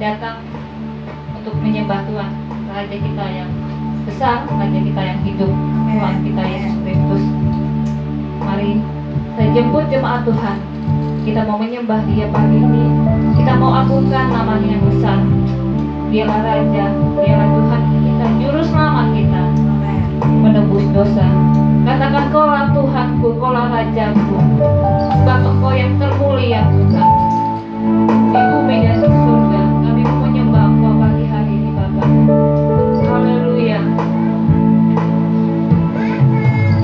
datang untuk menyembah Tuhan, Raja kita yang besar, Raja kita yang hidup, Tuhan kita Yesus Kristus. Mari saya jemput jemaat Tuhan. Kita mau menyembah Dia pagi ini. Kita mau agungkan nama-Nya yang besar. Dialah Raja, Dialah Tuhan kita, Juru Selamat kita, menebus dosa. Katakan, Kaulah Tuhanku, Kaulah Rajaku, sebab Engkau yang termulia Tuhan di bumi dan di surga. Kami mau menyembah Engkau pagi hari ini Bapa. Haleluya.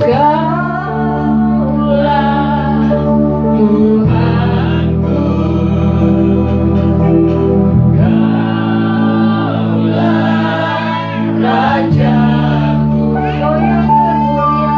Kaulah Tuhanku, Kaulah Rajaku, Kau yang termulia.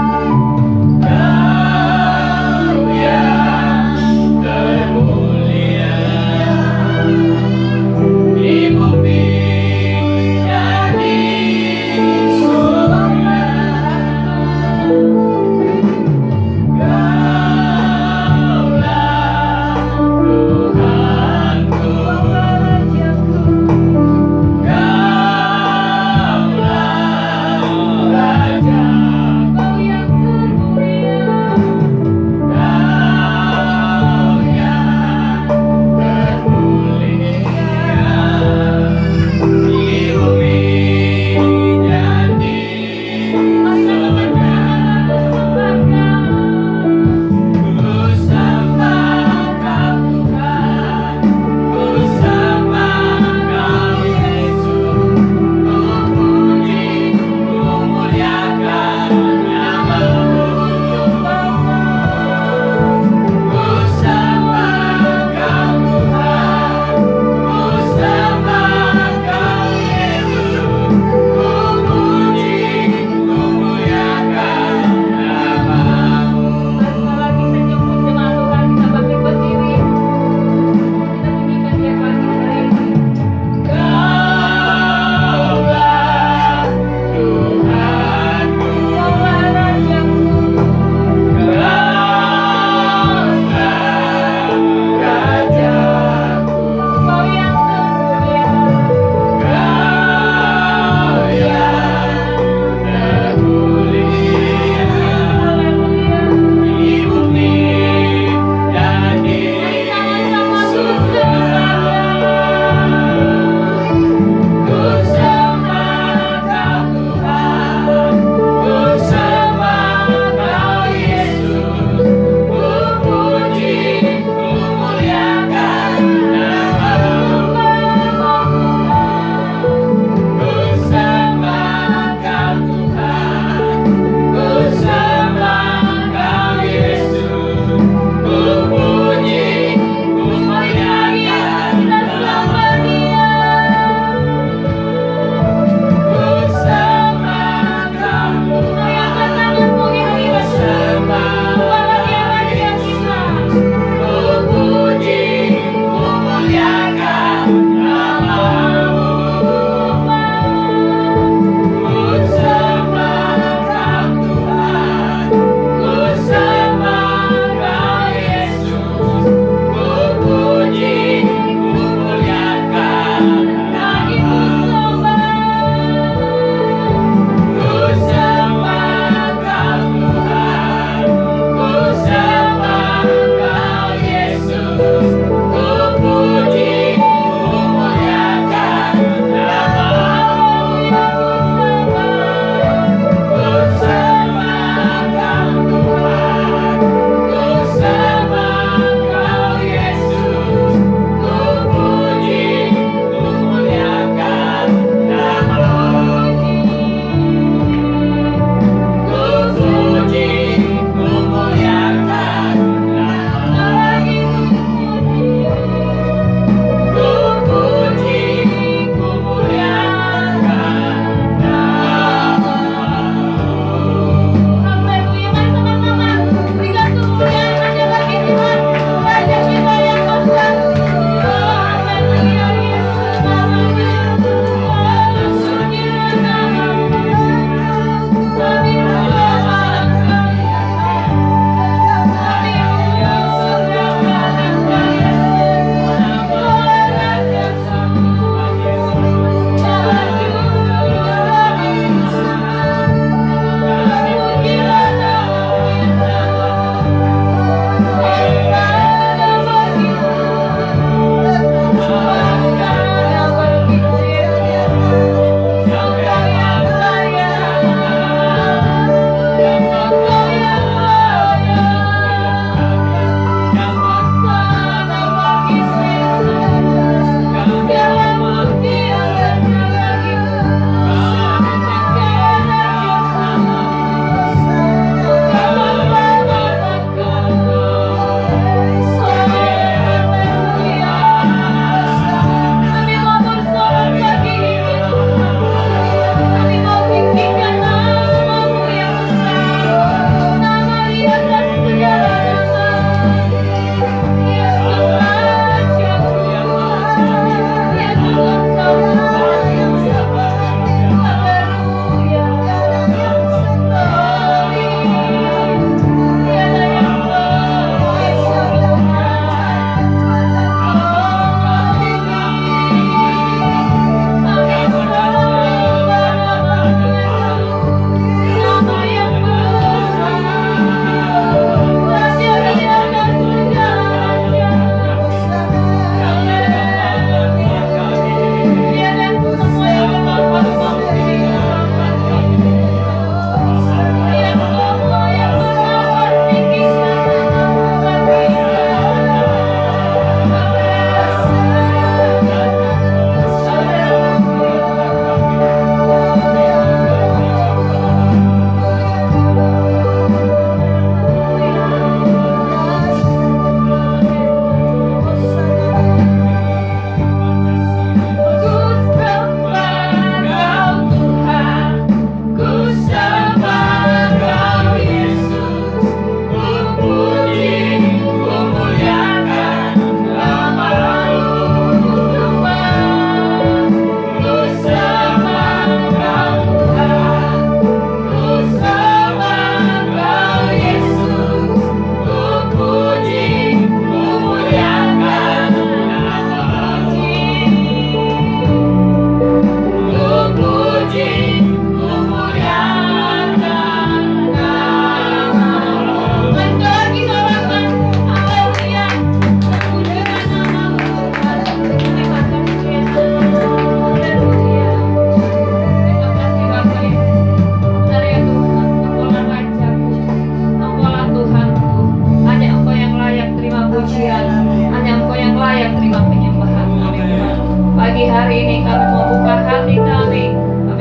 pagi hari ini kami mau buka hati kami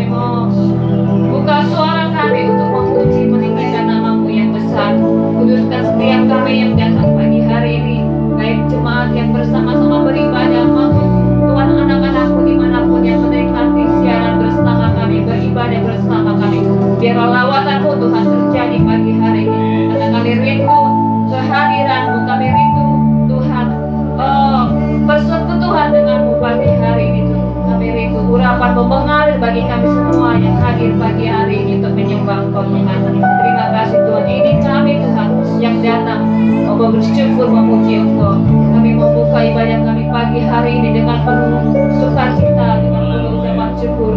mau buka suara kami untuk memuji meninggikan nama-Mu yang besar. Kuduskan setiap kami yang datang pagi hari ini, baik jemaat yang bersama-sama beribadah maupun Tuhan anak-anakku dimanapun yang menikmati siaran bersama kami, beribadah bersama kami. Biarlah lawatan-Mu Tuhan terjadi pagi hari ini. Karena kami rindu kehadiran-Mu, kami rindu Tuhan persekutuan dengan-Mu pagi hari ini Tuhan. Kami rindu urapan-Mu mengalir bagi kami semua yang hadir pagi hari ini untuk menyembah Engkau Tuhan. Terima kasih Tuhan, ini kami Tuhan yang datang mau bersyukur memuji Engkau. Kami mau buka ibadah kami pagi hari ini dengan penuh sukacita, dengan penuh ucapan syukur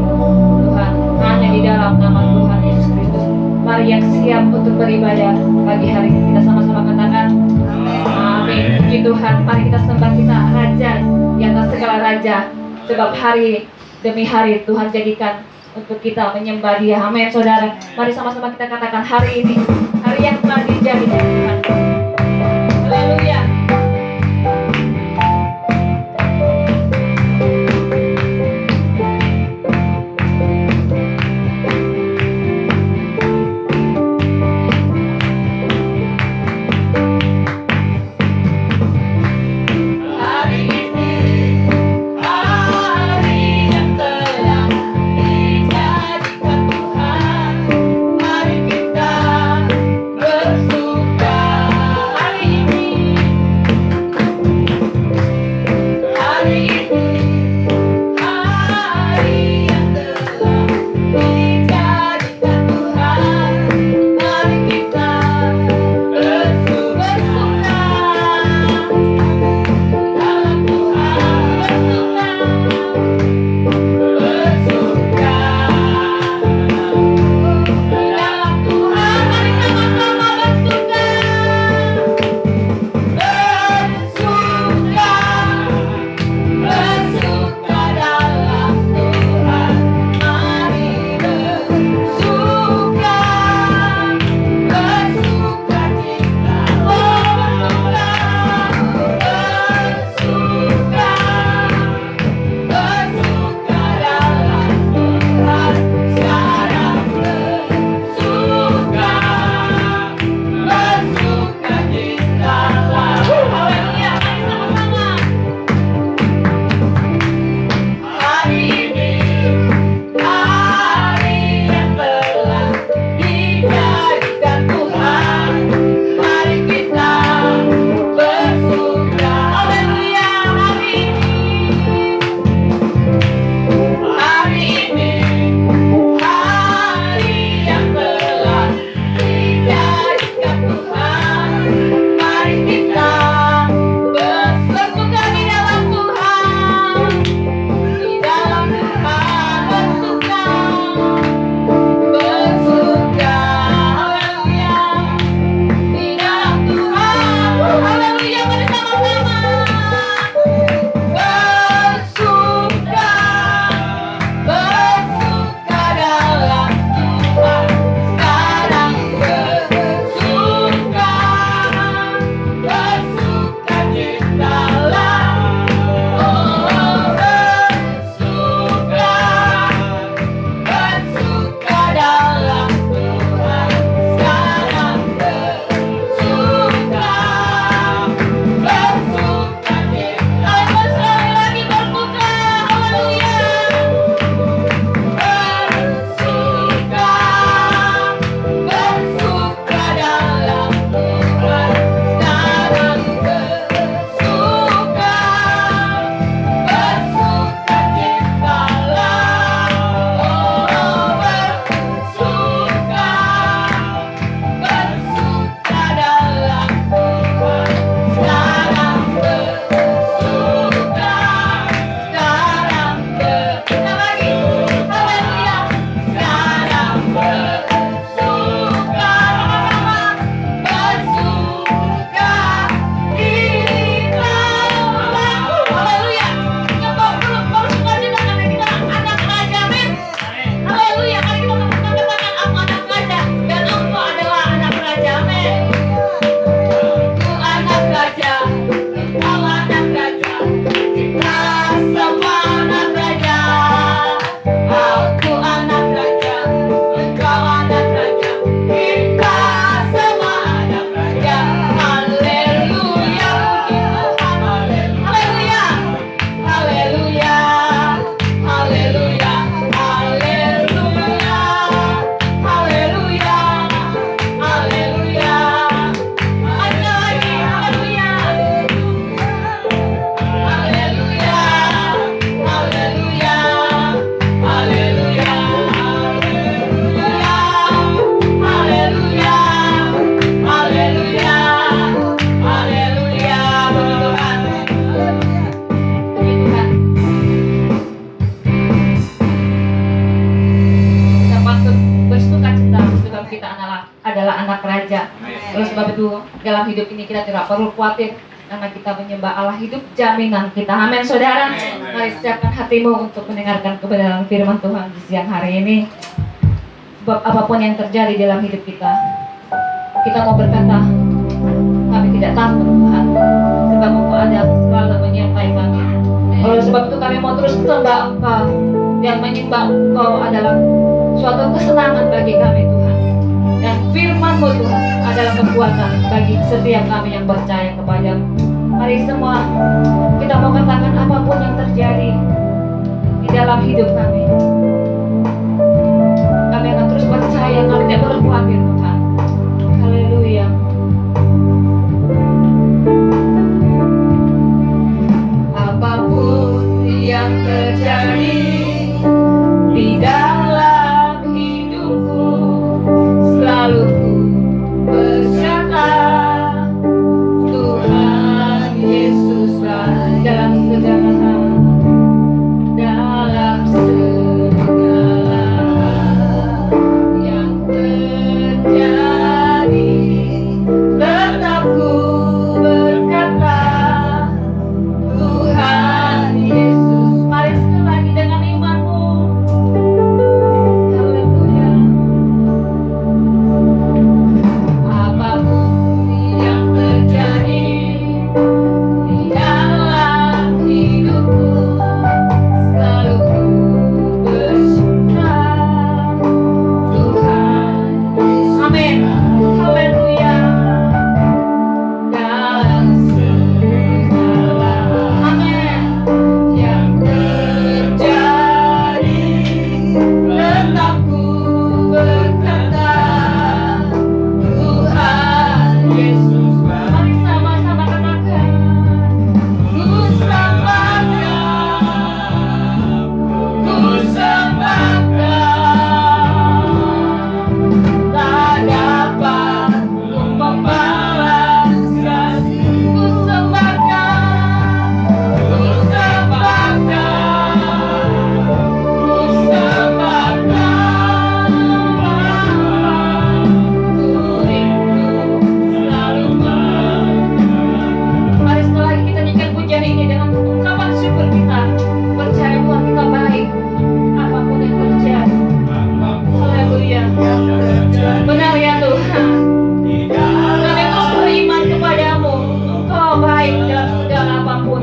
Tuhan, hanya di dalam nama Tuhan Yesus Kristus. Mari yang siap untuk beribadah pagi hari ini, kita sama-sama katakan amin. Puji Tuhan, mari kita sembah kita Raja di atas segala raja, sebab hari demi hari Tuhan jadikan untuk kita menyembah Dia. Amin saudara. Mari sama-sama kita katakan hari ini, hari yang telah dijadikan Tuhan. Haleluya. Mari kita dalam hidup ini kita tidak perlu khawatir karena kita menyembah Allah hidup, jaminan kita. Amin, saudara. Mari siapkan hatimu untuk mendengarkan kebenaran firman Tuhan di siang hari ini. Sebab apapun yang terjadi dalam hidup kita, kita mau berkata, kami tidak takut Tuhan, sebab Engkau ada selalu menyertai kami. Oleh sebab itu kami mau terus sembah Engkau, dan menyembah Engkau adalah suatu kesenangan bagi kami Tuhan. Dan firman-Mu Tuhan adalah kekuatan bagi setiap kami yang percaya kepada-Mu. Mari semua kita mau katakan apapun yang terjadi di dalam hidup kami, kami akan terus percaya, kami tidak perlu khawatir Tuhan. Haleluya. Apapun yang terjadi di dalam hidupku, selalu ku berkata, Tuhan Yesuslah dalam segala hal, dalam segala hal yang terjadi, tetap ku berkata, Tuhan Yesus. Mari sekali lagi dengan imanmu. Haleluya. Apapun yang terjadi di dalam hidupku, selalu ku bersyukur, Tuhan Yesus. Amin. Haleluya. Dalam segala amin yang terjadi, tetap ku berkata, Tuhan Yesus. Mari sama-sama katakan, ku sembahkan, ku sembahkan, tak dapat ku membalas kasih. Ku sembahkan, ku sembahkan, ku sembahkan, ku rindu selalu mendengar. Mari sekali lagi kita nyanyikan pujian ini dengan ungkapan syukur kita. Percaya Tuhan kita baik, apapun yang terjadi. Haleluya. Benar ya Tuhan. Kami terus beriman kepadamu. Engkau baik dalam segala apapun.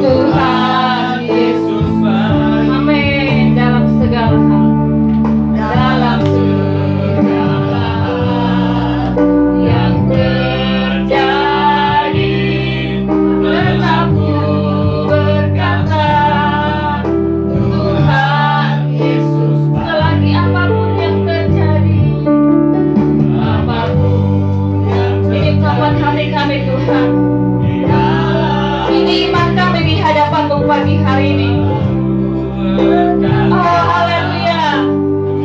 Tuhan Yesus. Amin. Dalam segala hal. Dalam segala hal yang terjadi, tetap ku berkata, Tuhan Yesus. Selagi apapun yang terjadi, apapun yang terjadi, ini ungkapan hati kami Tuhan. Ini iman kami di hadapan-Mu pagi hari ini. Oh haleluya.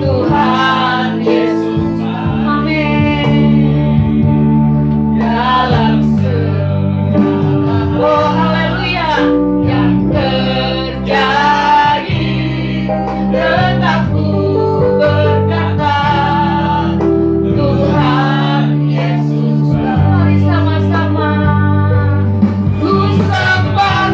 Tuhan Yesus. Amin. Dalam segala, oh haleluya, yang terjadi, tetap ku berkata, Tuhan Yesus. Mari sama-sama ku sembahkan,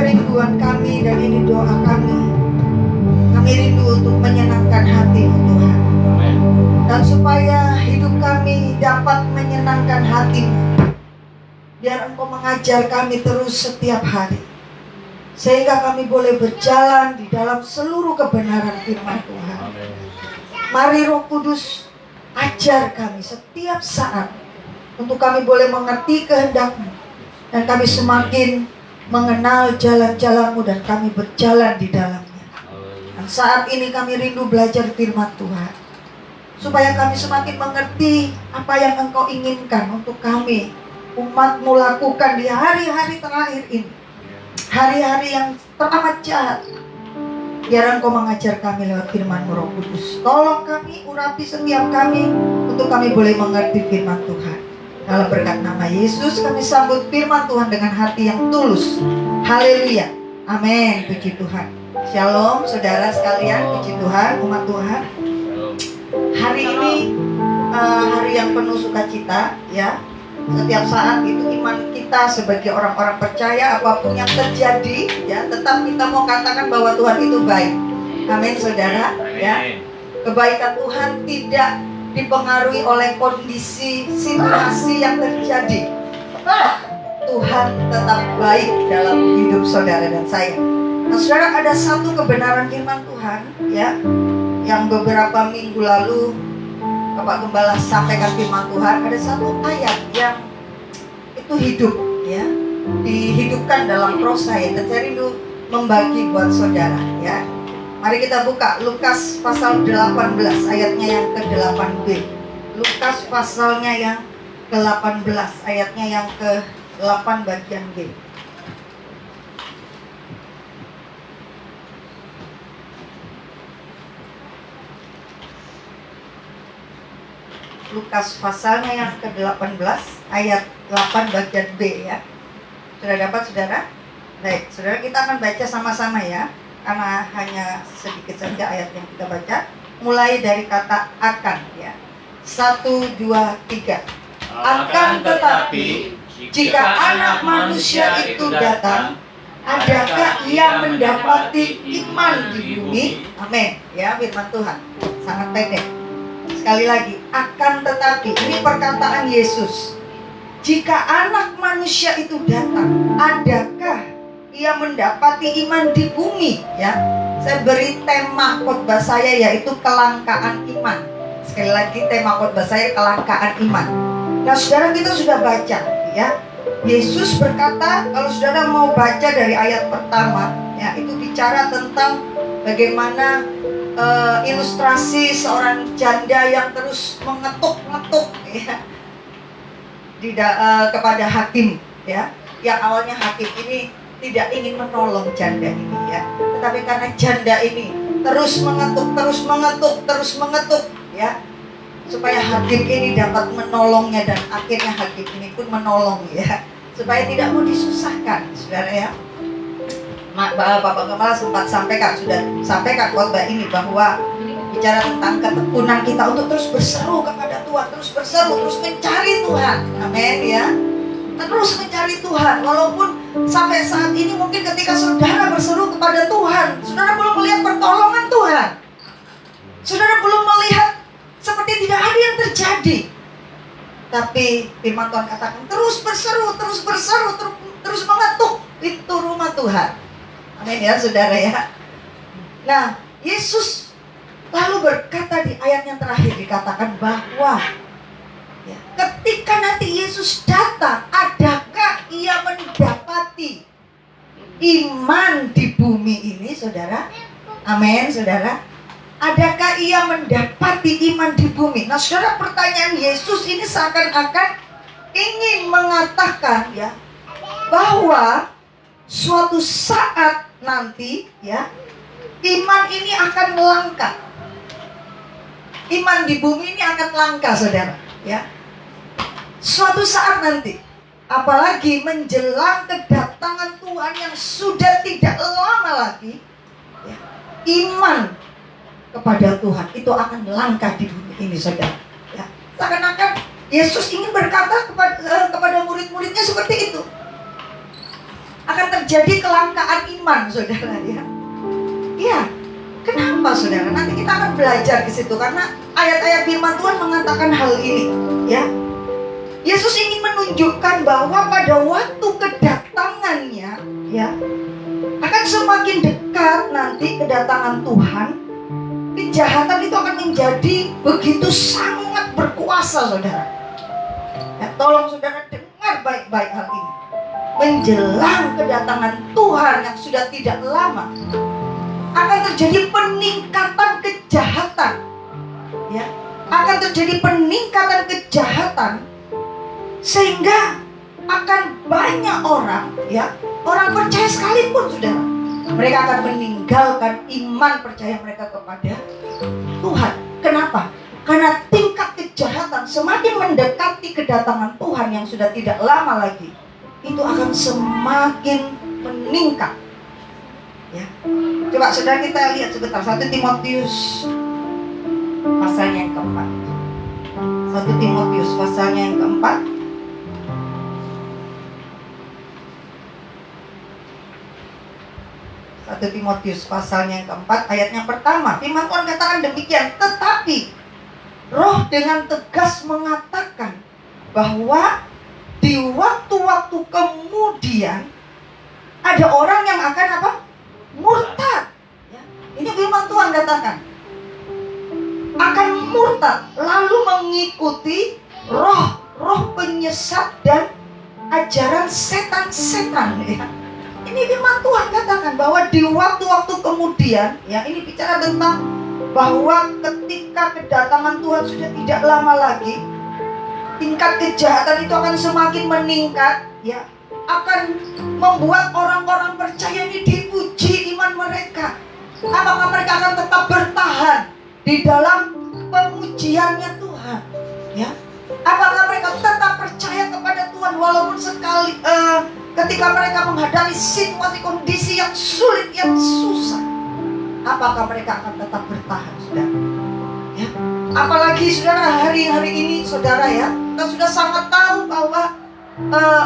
kerinduan kami dan ini doa kami. Kami rindu untuk menyenangkan hati Tuhan. Dan supaya hidup kami dapat menyenangkan hati-Mu, biar Engkau mengajar kami terus setiap hari, sehingga kami boleh berjalan di dalam seluruh kebenaran firman Tuhan. Mari Roh Kudus, ajar kami setiap saat, untuk kami boleh mengerti kehendak-Mu, dan kami semakin mengenal jalan-jalan-Mu, dan kami berjalan di dalamnya. Dan saat ini kami rindu belajar firman Tuhan, supaya kami semakin mengerti apa yang Engkau inginkan untuk kami, umat-Mu, lakukan di hari-hari terakhir ini, hari-hari yang teramat jahat. Biar Engkau mengajar kami lewat firman-Mu, Roh Kudus. Tolong kami, urapi setiap kami, untuk kami boleh mengerti firman Tuhan. Dalam berkat nama Yesus kami sambut firman Tuhan dengan hati yang tulus. Haleluya, amin. Puji Tuhan. Shalom saudara sekalian, puji Tuhan, umat Tuhan. Hari ini hari yang penuh sukacita, ya. Setiap saat itu iman kita sebagai orang-orang percaya, apapun yang terjadi, ya, tetap kita mau katakan bahwa Tuhan itu baik. Amin saudara, ya. Kebaikan Tuhan tidak dipengaruhi oleh kondisi situasi yang terjadi. Tuhan tetap baik dalam hidup saudara dan saya. Nah saudara, ada satu kebenaran firman Tuhan, ya, yang beberapa minggu lalu Bapak Gembala sampaikan firman Tuhan. Ada satu ayat yang itu hidup, ya, dihidupkan dalam roh saya, dan saya rindu membagi buat saudara, ya. Mari kita buka Lukas pasal 18 ayatnya yang ke-8b. Lukas pasalnya yang ke-18 ayatnya yang ke-8 bagian B. Lukas pasalnya yang ke-18 ayat 8 bagian B, ya. Sudah dapat saudara? Baik, saudara, kita akan baca sama-sama, ya, karena hanya sedikit saja ayat yang kita baca. Mulai dari kata akan, ya. 1, 2, 3. Akan tetapi jika anak manusia itu datang, adakah ia mendapati iman di bumi? Amin, ya, firman Tuhan sangat pendek. Sekali lagi, akan tetapi, ini perkataan Yesus. Jika anak manusia itu datang, adakah ia mendapati iman di bumi? Ya, saya beri tema khotbah saya yaitu kelangkaan iman. Sekali lagi, tema khotbah saya kelangkaan iman. Nah saudara, kita sudah baca, ya, Yesus berkata, kalau saudara mau baca dari ayat pertama, ya, itu bicara tentang bagaimana ilustrasi seorang janda yang terus mengetuk-ngetuk, ya, kepada hakim, ya, yang awalnya hakim ini tidak ingin menolong janda ini, ya, tetapi karena janda ini terus mengetuk, ya, supaya hakim ini dapat menolongnya, dan akhirnya hakim ini pun menolong, ya, supaya tidak mau disusahkan, saudara, ya. Bapak Gembala sempat sudah sampaikan khotbah ini bahwa bicara tentang ketekunan kita untuk terus berseru kepada Tuhan, terus mencari Tuhan, amin, ya, terus mencari Tuhan. Walaupun sampai saat ini mungkin ketika saudara berseru kepada Tuhan, saudara belum melihat pertolongan Tuhan, saudara belum melihat seperti tidak ada yang terjadi, tapi firman Tuhan katakan terus berseru, terus mengetuk pintu rumah Tuhan. Amin, ya saudara, ya. Nah, Yesus lalu berkata di ayat yang terakhir, dikatakan bahwa, ya, ketika nanti Yesus datang, adakah ia mendapati iman di bumi ini, saudara? Amin, saudara. Adakah ia mendapati iman di bumi? Nah saudara, pertanyaan Yesus ini seakan-akan ingin mengatakan, ya, bahwa suatu saat nanti, ya, iman ini akan langka. Iman di bumi ini akan langka, saudara, ya. Suatu saat nanti, apalagi menjelang kedatangan Tuhan yang sudah tidak lama lagi, ya, iman kepada Tuhan itu akan langka di bumi ini, saudara, ya. Seakan-akan Yesus ingin berkata kepada murid-muridnya seperti itu. akan terjadi kelangkaan iman, saudara ya. Iya, kenapa saudara? Nanti kita akan belajar di situ karena ayat-ayat firman Tuhan mengatakan hal ini, ya. Yesus ingin menunjukkan bahwa pada waktu kedatangannya, ya, akan semakin dekat nanti kedatangan Tuhan, kejahatan itu akan menjadi begitu sangat berkuasa, saudara. Ya, tolong saudara dengar baik-baik hal ini. Menjelang kedatangan Tuhan yang sudah tidak lama, akan terjadi peningkatan kejahatan, ya, akan terjadi peningkatan kejahatan, sehingga akan banyak orang, ya, orang percaya sekalipun, saudara, mereka akan meninggalkan iman percaya mereka kepada Tuhan. Kenapa? Karena tingkat kejahatan semakin mendekati kedatangan Tuhan yang sudah tidak lama lagi, itu akan semakin meningkat. Ya. Coba saudara kita lihat sebentar 1 Timotius pasalnya yang keempat. 1 Timotius pasalnya yang keempat. Timotius pasalnya yang keempat, ayat yang pertama. Firman Tuhan katakan demikian. Tetapi Roh dengan tegas mengatakan bahwa di waktu-waktu kemudian ada orang yang akan apa? Murtad. Ya. Ini firman Tuhan katakan akan murtad, lalu mengikuti roh-roh penyesat dan ajaran setan-setan. Ya. Ini firman Tuhan katakan bahwa di waktu-waktu kemudian, ya, ini bicara tentang bahwa ketika kedatangan Tuhan sudah tidak lama lagi, tingkat kejahatan itu akan semakin meningkat, ya, akan membuat orang-orang percaya ini dipuji iman mereka. Apakah mereka akan tetap bertahan di dalam pemujiannya Tuhan, ya? Apakah mereka tetap percaya kepada Tuhan walaupun sekali ketika mereka menghadapi situasi kondisi yang sulit, yang susah? Apakah mereka akan tetap bertahan, saudara? Ya. Apalagi saudara hari-hari ini, saudara, ya, kita sudah sangat tahu bahwa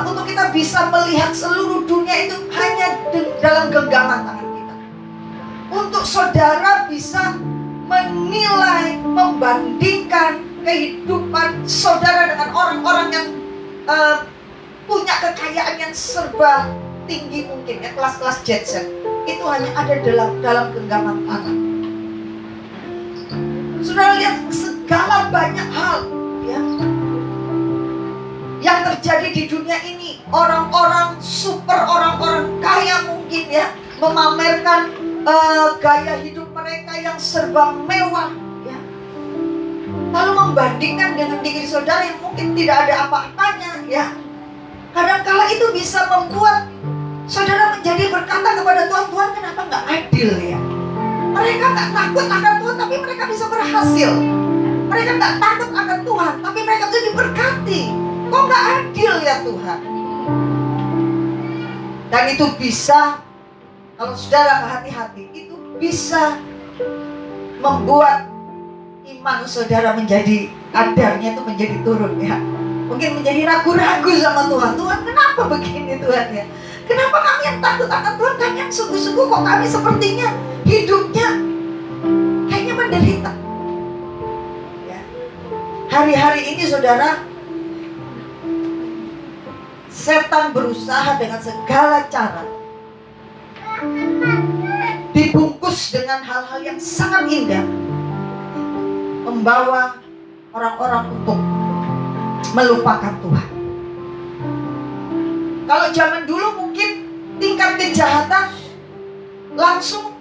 untuk kita bisa melihat seluruh dunia itu hanya dalam genggaman tangan kita. Untuk saudara bisa menilai, membandingkan kehidupan saudara dengan orang-orang yang punya kekayaan yang serba tinggi mungkin, ya, kelas-kelas jet set, itu hanya ada dalam genggaman tangan. Sudah lihat segala banyak hal, ya, yang terjadi di dunia ini. Orang-orang super, orang-orang kaya mungkin, ya, memamerkan gaya hidup mereka yang serba mewah, ya, lalu membandingkan dengan diri saudara yang mungkin tidak ada apa-apanya, ya. Kadang-kala itu bisa membuat saudara menjadi berkata kepada Tuhan, Tuhan kenapa nggak adil, ya? Mereka nggak takut akan Tuhan, tapi mereka bisa berhasil. Mereka nggak takut akan Tuhan, tapi mereka bisa diberkati. Kok nggak adil, ya Tuhan? Dan itu bisa, kalau saudara hati-hati, itu bisa membuat iman saudara menjadi kadarnya itu menjadi turun, ya. Mungkin menjadi ragu-ragu sama Tuhan. Tuhan kenapa begini, Tuhan, ya? Kenapa kami yang takut akan Tuhan, kami yang sungguh-sungguh, kok kami sepertinya hidupnya kayaknya menderita, ya. Hari-hari ini saudara, setan berusaha dengan segala cara dibungkus dengan hal-hal yang sangat indah, membawa orang-orang untuk melupakan Tuhan. Kalau zaman dulu mungkin tingkat kejahatan langsung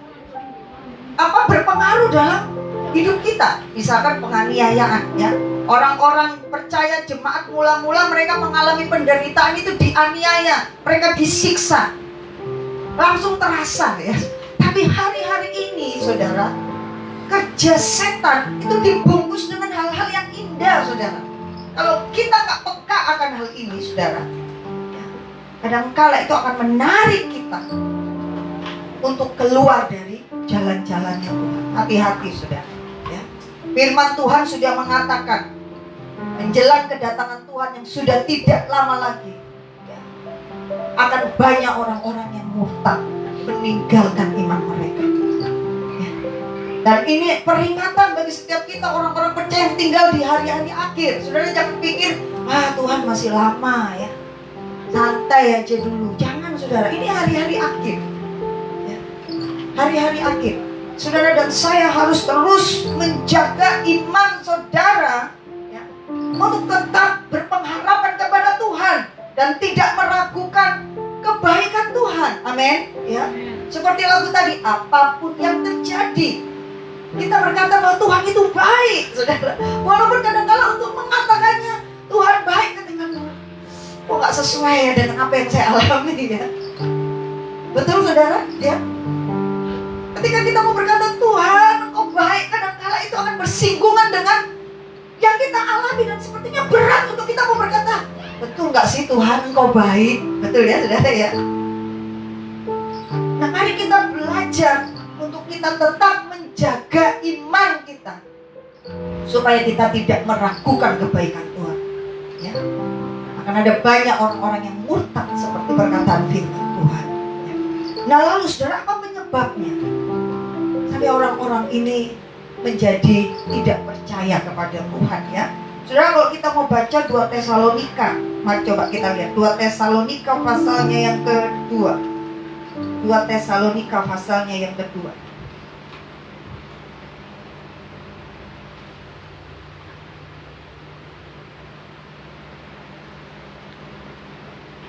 berpengaruh dalam hidup kita. Misalkan penganiayaan, ya. Orang-orang percaya jemaat mula-mula mereka mengalami penderitaan itu dianiaya, mereka disiksa. Langsung terasa, ya. Tapi hari-hari ini, saudara, kerja setan itu dibungkus dengan hal-hal yang indah, saudara. Kalau kita nggak peka akan hal ini, saudara, ya, kadangkala itu akan menarik kita untuk keluar dari jalan-jalannya Tuhan. Hati-hati, saudara, ya. Firman Tuhan sudah mengatakan menjelang kedatangan Tuhan yang sudah tidak lama lagi, ya, akan banyak orang-orang yang murtad meninggalkan iman mereka. Ya. Dan ini peringatan bagi setiap kita orang-orang percaya yang tinggal di hari-hari akhir. Saudara jangan pikir, Tuhan masih lama ya, santai aja dulu. Jangan saudara, ini hari-hari akhir ya. Hari-hari akhir. Saudara dan saya harus terus menjaga iman saudara ya, untuk tetap berpengharapan kepada Tuhan dan tidak meragukan kebaikan Tuhan. Amin ya. Seperti lagu tadi, apapun yang terjadi, kita berkata bahwa Tuhan itu baik, saudara. Walaupun kadang-kala untuk mengatakannya Tuhan baik, kadang-kadang kok nggak sesuai ya dengan apa yang saya alami ya. Betul saudara ya. Ketika kita mau berkata Tuhan kok baik, kadang-kala itu akan bersinggungan dengan yang kita alami dan sepertinya berat untuk kita mau berkata, betul nggak sih Tuhan engkau baik? Betul ya saudara ya. Nah mari kita belajar untuk kita tetap menjaga iman kita supaya kita tidak meragukan kebaikan Tuhan ya. Akan ada banyak orang-orang yang murtad seperti perkataan firman Tuhan ya. Nah lalu saudara, apa penyebabnya sampai orang-orang ini menjadi tidak percaya kepada Tuhan ya? Saudara, kalau kita mau baca 2 Tesalonika, mari coba kita lihat 2 Tesalonika pasalnya yang kedua. 2 Tesalonika pasalnya yang kedua.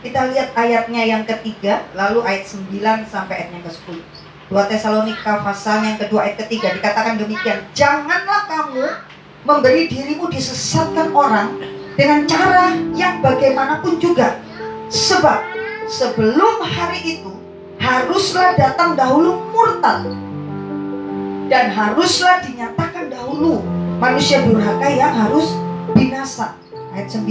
Kita lihat ayatnya yang ketiga, lalu ayat 9 sampai ayatnya ke-10. 2 Tesalonika pasalnya yang kedua ayat ketiga dikatakan demikian, janganlah kamu memberi dirimu disesatkan orang dengan cara yang bagaimanapun juga, sebab sebelum hari itu haruslah datang dahulu murtad dan haruslah dinyatakan dahulu manusia durhaka yang harus binasa. Ayat 9,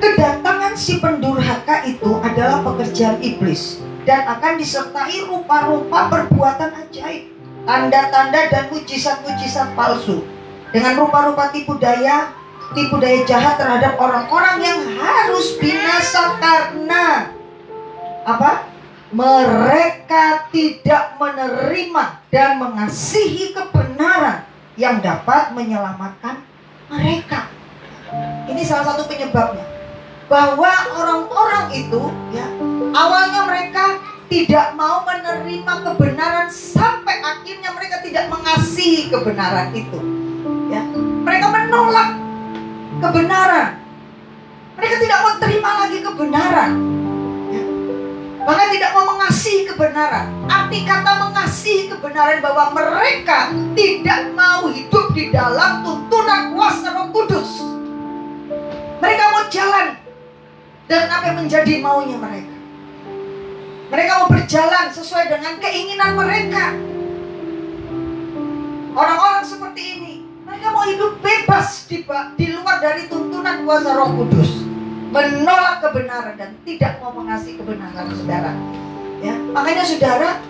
kedatangan si pendurhaka itu adalah pekerjaan iblis dan akan disertai rupa-rupa perbuatan ajaib, tanda-tanda dan mujizat-mujizat palsu, dengan rupa-rupa tipu daya jahat terhadap orang-orang yang harus binasa karena apa? Mereka tidak menerima dan mengasihi kebenaran yang dapat menyelamatkan mereka. Ini salah satu penyebabnya, bahwa orang-orang itu ya, awalnya mereka tidak mau menerima kebenaran sampai akhirnya mereka tidak mengasihi kebenaran itu ya. Mereka menolak kebenaran, mereka tidak mau terima lagi kebenaran ya. Bahkan tidak mau mengasihi kebenaran. Arti kata mengasihi kebenaran bahwa mereka tidak mau hidup di dalam tuntunan kuasa Roh Kudus. Mereka mau jalan dan apa yang menjadi maunya mereka. Mereka mau berjalan sesuai dengan keinginan mereka. Orang-orang seperti ini, mereka mau hidup bebas di luar dari tuntunan kuasa Roh Kudus, menolak kebenaran dan tidak mau mengasihi kebenaran, saudara. Ya, makanya saudara,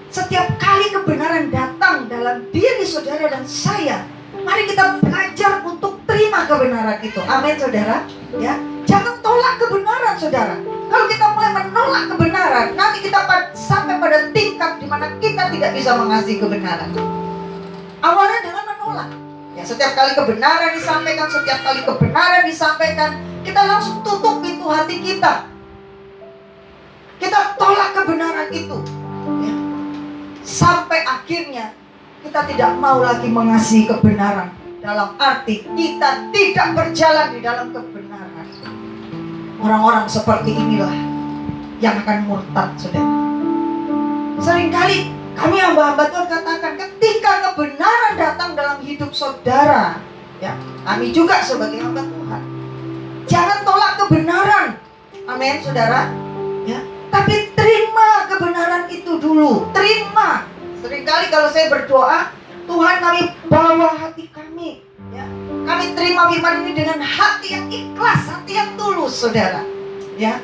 setiap kali kebenaran datang dalam diri saudara dan saya, mari kita belajar untuk terima kebenaran itu. Amin, saudara. Ya, jangan tolak kebenaran, saudara. Kalau kita mulai menolak kebenaran, nanti kita sampai pada tingkat di mana kita tidak bisa mengasihi kebenaran. Awalnya dengan menolak. Ya, setiap kali kebenaran disampaikan, kita langsung tutup pintu hati kita. Kita tolak kebenaran itu. Ya. Sampai akhirnya kita tidak mau lagi mengasihi kebenaran. Dalam arti kita tidak berjalan di dalam kebenaran. Orang-orang seperti inilah yang akan murtad, saudara. Seringkali kami hamba-hamba Tuhan katakan, ketika kebenaran datang dalam hidup saudara, ya, kami juga sebagai hamba Tuhan, jangan tolak kebenaran. Amin, saudara. Ya, tapi terima kebenaran itu dulu. Terima. Seringkali kalau saya berdoa, Tuhan kami bawa hati kami, ya. Kami terima firman ini dengan hati yang ikhlas, hati yang tulus, saudara. Ya,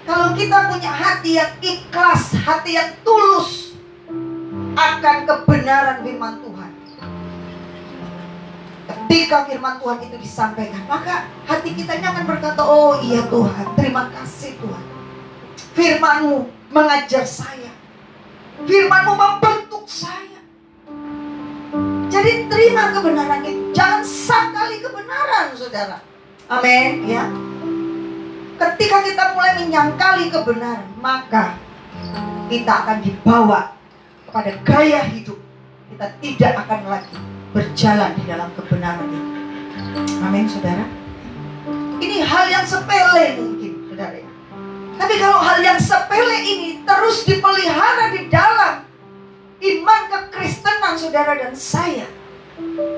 kalau kita punya hati yang ikhlas, hati yang tulus akan kebenaran firman Tuhan, ketika firman Tuhan itu disampaikan, maka hati kita ini akan berkata, oh iya Tuhan, terima kasih Tuhan. Firman-Mu mengajar saya, firman-Mu membentuk saya. Jadi terima kebenaran itu, jangan sangkali kebenaran, saudara. Amin, ya. Ketika kita mulai menyangkali kebenaran, maka kita akan dibawa kepada gaya hidup. Kita tidak akan lagi berjalan di dalam kebenaran itu. Amin, saudara. Ini hal yang sepele mungkin, saudara. Tapi kalau hal yang sepele ini terus dipelihara di dalam iman kekristenan saudara dan saya,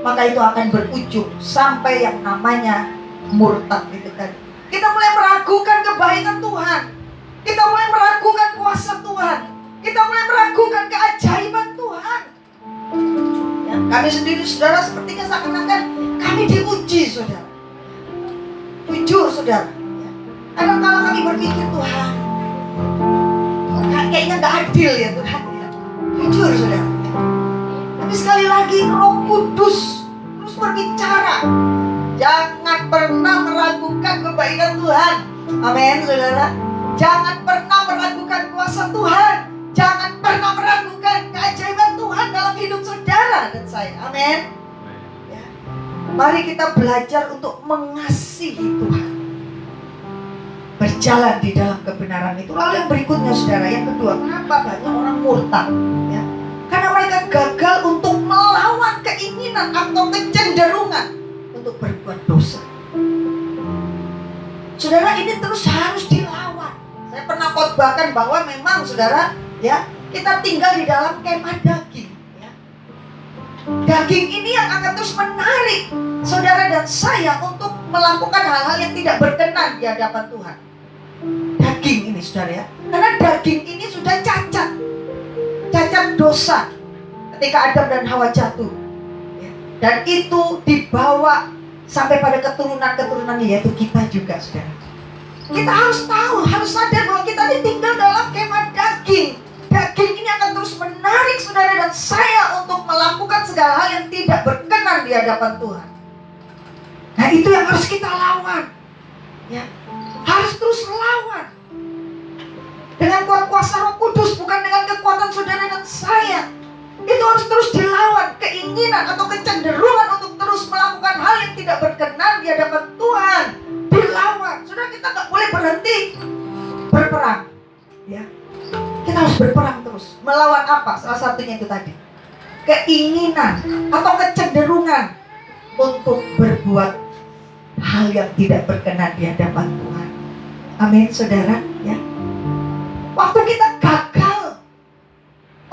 maka itu akan berujung sampai yang namanya murtad itu tadi. Kita mulai meragukan kebaikan Tuhan. Kita mulai meragukan kuasa Tuhan. Kita mulai meragukan keajaiban Tuhan. Ya, kami sendiri saudara sepertinya seakan-akan kami diuji saudara. Jujur saudara. Ya. Kadang-kadang kami berpikir Tuhan, kayaknya gak adil ya Tuhan. Ya. Jujur saudara. Ya. Tapi sekali lagi Roh Kudus terus berbicara. Jangan pernah meragukan kebaikan Tuhan. Amin saudara. Jangan pernah meragukan kuasa Tuhan. Jangan pernah meragukan keajaiban Tuhan dalam hidup saudara dan saya. Amin. Ya. Mari kita belajar untuk mengasihi Tuhan, berjalan di dalam kebenaran itu. Lalu yang berikutnya saudara, yang kedua, kenapa banyak orang murtad? Ya. Karena mereka gagal untuk melawan keinginan atau kecenderungan untuk berbuat dosa. Saudara, ini terus harus dilawan. Saya pernah khotbahkan bahwa memang saudara, ya, kita tinggal di dalam kemah daging. Ya. Daging ini yang akan terus menarik saudara dan saya untuk melakukan hal-hal yang tidak berkenan di hadapan Tuhan. Daging ini saudara ya, karena daging ini sudah cacat dosa ketika Adam dan Hawa jatuh. Ya. Dan itu dibawa sampai pada keturunan-keturunannya, yaitu kita juga saudara. Kita harus tahu, harus sadar bahwa kita ini tinggal dalam kemah daging. Daging ini akan terus menarik saudara dan saya untuk melakukan segala hal yang tidak berkenan di hadapan Tuhan. Nah itu yang harus kita lawan. Ya, harus terus lawan. Dengan kuasa Roh Kudus, bukan dengan kekuatan saudara dan saya. Itu harus terus dilawan. Keinginan atau kecenderungan untuk terus melakukan hal yang tidak berkenan di hadapan Tuhan dilawan. Saudara, kita gak boleh berhenti berperang. Ya, kita harus berperang terus. Melawan apa? Salah satunya itu tadi, keinginan atau kecenderungan untuk berbuat hal yang tidak berkenan di hadapan Tuhan. Amin, saudara. Ya. Waktu kita gagal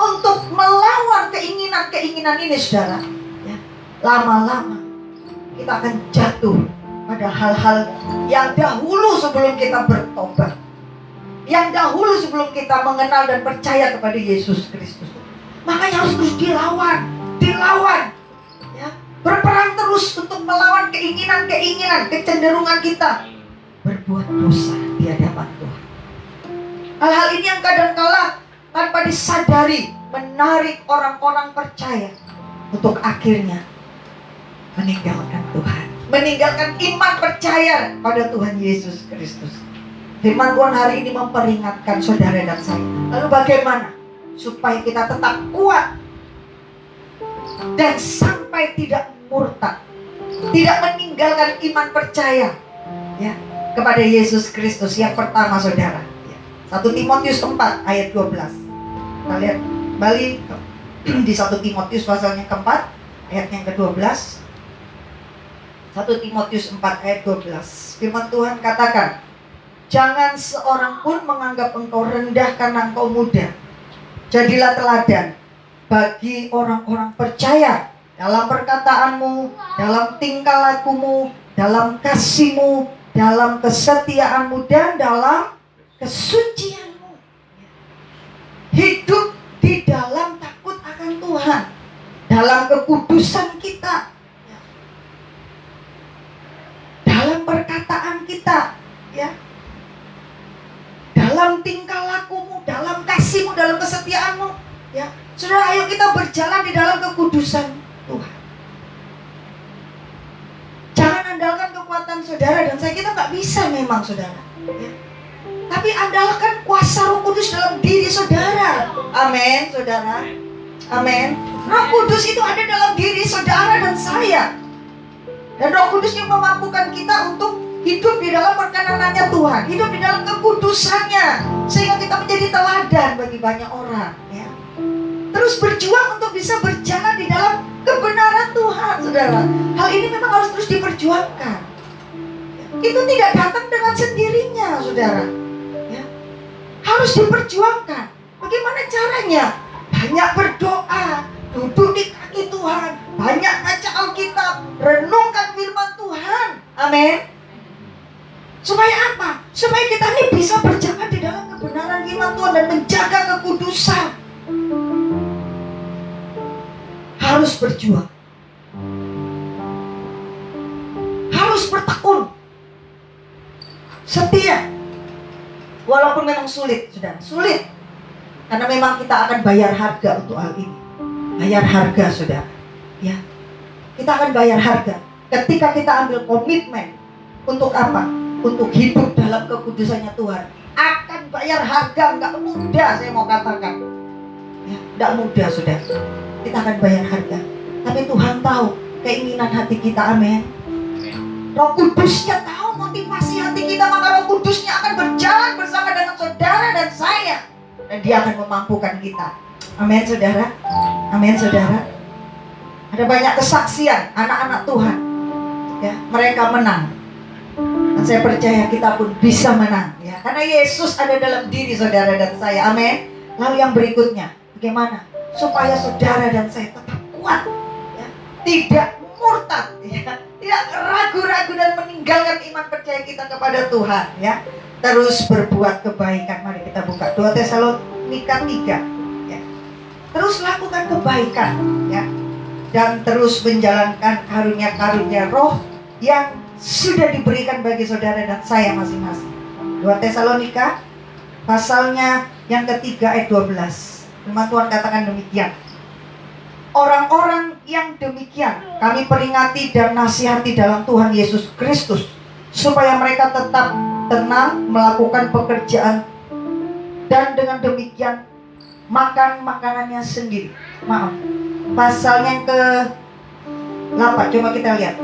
untuk melawan keinginan ini, saudara, ya, lama-lama kita akan jatuh pada hal-hal yang dahulu sebelum kita bertobat, yang dahulu sebelum kita mengenal dan percaya kepada Yesus Kristus. Makanya harus terus dilawan, ya, berperang terus untuk melawan keinginan, kecenderungan kita berbuat dosa di hadapan Tuhan. Hal-hal ini yang kadang-kala tanpa disadari menarik orang-orang percaya untuk akhirnya meninggalkan Tuhan, meninggalkan iman percaya pada Tuhan Yesus Kristus. Firman Tuhan hari ini memperingatkan saudara dan saya. Lalu bagaimana supaya kita tetap kuat dan sampai tidak murtad, tidak meninggalkan iman percaya, ya, kepada Yesus Kristus? Yang pertama saudara, 1 Timotius 4 ayat 12. Kita lihat balik di 1 Timotius pasal yang keempat ayat yang ke-12. 1 Timotius 4 ayat 12. Firman Tuhan katakan, jangan seorang pun menganggap engkau rendah karena engkau muda. Jadilah teladan bagi orang-orang percaya dalam perkataanmu, dalam tingkah lakumu, dalam kasihmu, dalam kesetiaanmu, dan dalam kesucianmu. Hidup di dalam takut akan Tuhan, dalam kekudusan kita, dalam perkataan kita, ya, dalam tingkah lakumu, dalam kasihmu, dalam kesetiaanmu, ya. Saudara, ayo kita berjalan di dalam kekudusan Tuhan. mengandalkan kekuatan saudara dan saya, kita nggak bisa memang saudara. Ya. Tapi andalkan kuasa Roh Kudus dalam diri saudara. Amin, saudara. Amin. Roh Kudus itu ada dalam diri saudara dan saya. Dan Roh Kudus yang memampukan kita untuk hidup di dalam perkenanannya Tuhan, hidup di dalam kekudusannya, sehingga kita menjadi teladan bagi banyak orang. Ya. Terus berjuang untuk bisa berjalan di dalam kebenaran Tuhan, saudara. Hal ini memang harus terus diperjuangkan. Itu tidak datang dengan sendirinya, saudara. Ya. Harus diperjuangkan. Bagaimana caranya? Banyak berdoa, duduk di kaki Tuhan, banyak baca Alkitab, renungkan firman Tuhan. Amin. Supaya apa? Supaya kita ini bisa berjalan di dalam kebenaran firman Tuhan dan menjaga kekudusan. Harus berjuang, harus bertekun, setia. Walaupun memang sulit, saudara, sulit. Karena memang kita akan bayar harga untuk hal ini. Bayar harga, saudara. Ya, kita akan bayar harga. Ketika kita ambil komitmen untuk apa? Untuk hidup dalam kekudusannya Tuhan, akan bayar harga. Nggak mudah, saya mau katakan. Ya, nggak mudah, saudara. Kita akan bayar harga. Tapi Tuhan tahu keinginan hati kita. Amin. Roh Kudusnya tahu motivasi hati kita, maka Roh Kudusnya akan berjalan bersama dengan saudara dan saya, dan Dia akan memampukan kita. Amin, saudara. Amin, saudara. Ada banyak kesaksian anak-anak Tuhan, ya, mereka menang. Dan saya percaya kita pun bisa menang, ya, karena Yesus ada dalam diri saudara dan saya. Amin. Lalu yang berikutnya, bagaimana supaya saudara dan saya tetap kuat, ya, tidak murtad, ya, tidak ragu-ragu dan meninggalkan iman percaya kita kepada Tuhan, ya. Terus berbuat kebaikan. Mari kita buka 2 Tesalonika 3, ya. Terus lakukan kebaikan, ya, dan terus menjalankan karunia-karunia roh yang sudah diberikan bagi saudara dan saya masing-masing. 2 Tesalonika pasalnya yang ketiga ayat 12. Firman Tuhan katakan demikian. Orang-orang yang demikian kami peringati dan nasihati dalam Tuhan Yesus Kristus, supaya mereka tetap tenang melakukan pekerjaan, dan dengan demikian makan makanannya sendiri. Maaf, pasalnya yang ke-8, coba kita lihat.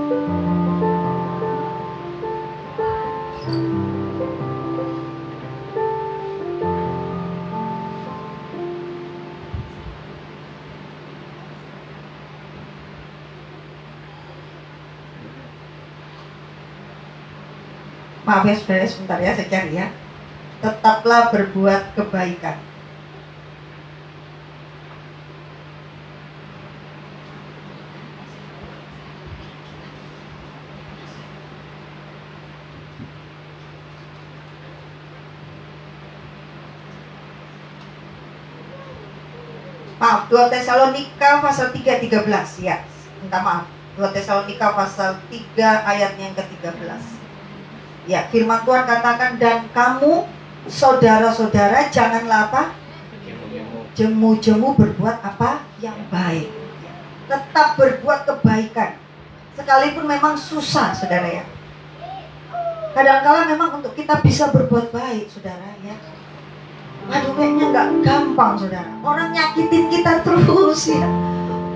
Maaf ya saudara, sebentar ya, saya cari ya. Tetaplah berbuat kebaikan. Maaf, 2 Tesalonika pasal 3:13 ya. Minta maaf. 2 Tesalonika pasal 3 ayatnya yang ke-13. Ya, firman Tuhan katakan, dan kamu saudara-saudara janganlah apa? Jemu-jemu berbuat apa? Yang baik. Tetap berbuat kebaikan. Sekalipun memang susah, saudara ya. Kadang-kala memang untuk kita bisa berbuat baik, saudara ya. Aduh, kayaknya nggak gampang, saudara. Orang nyakitin kita terus ya.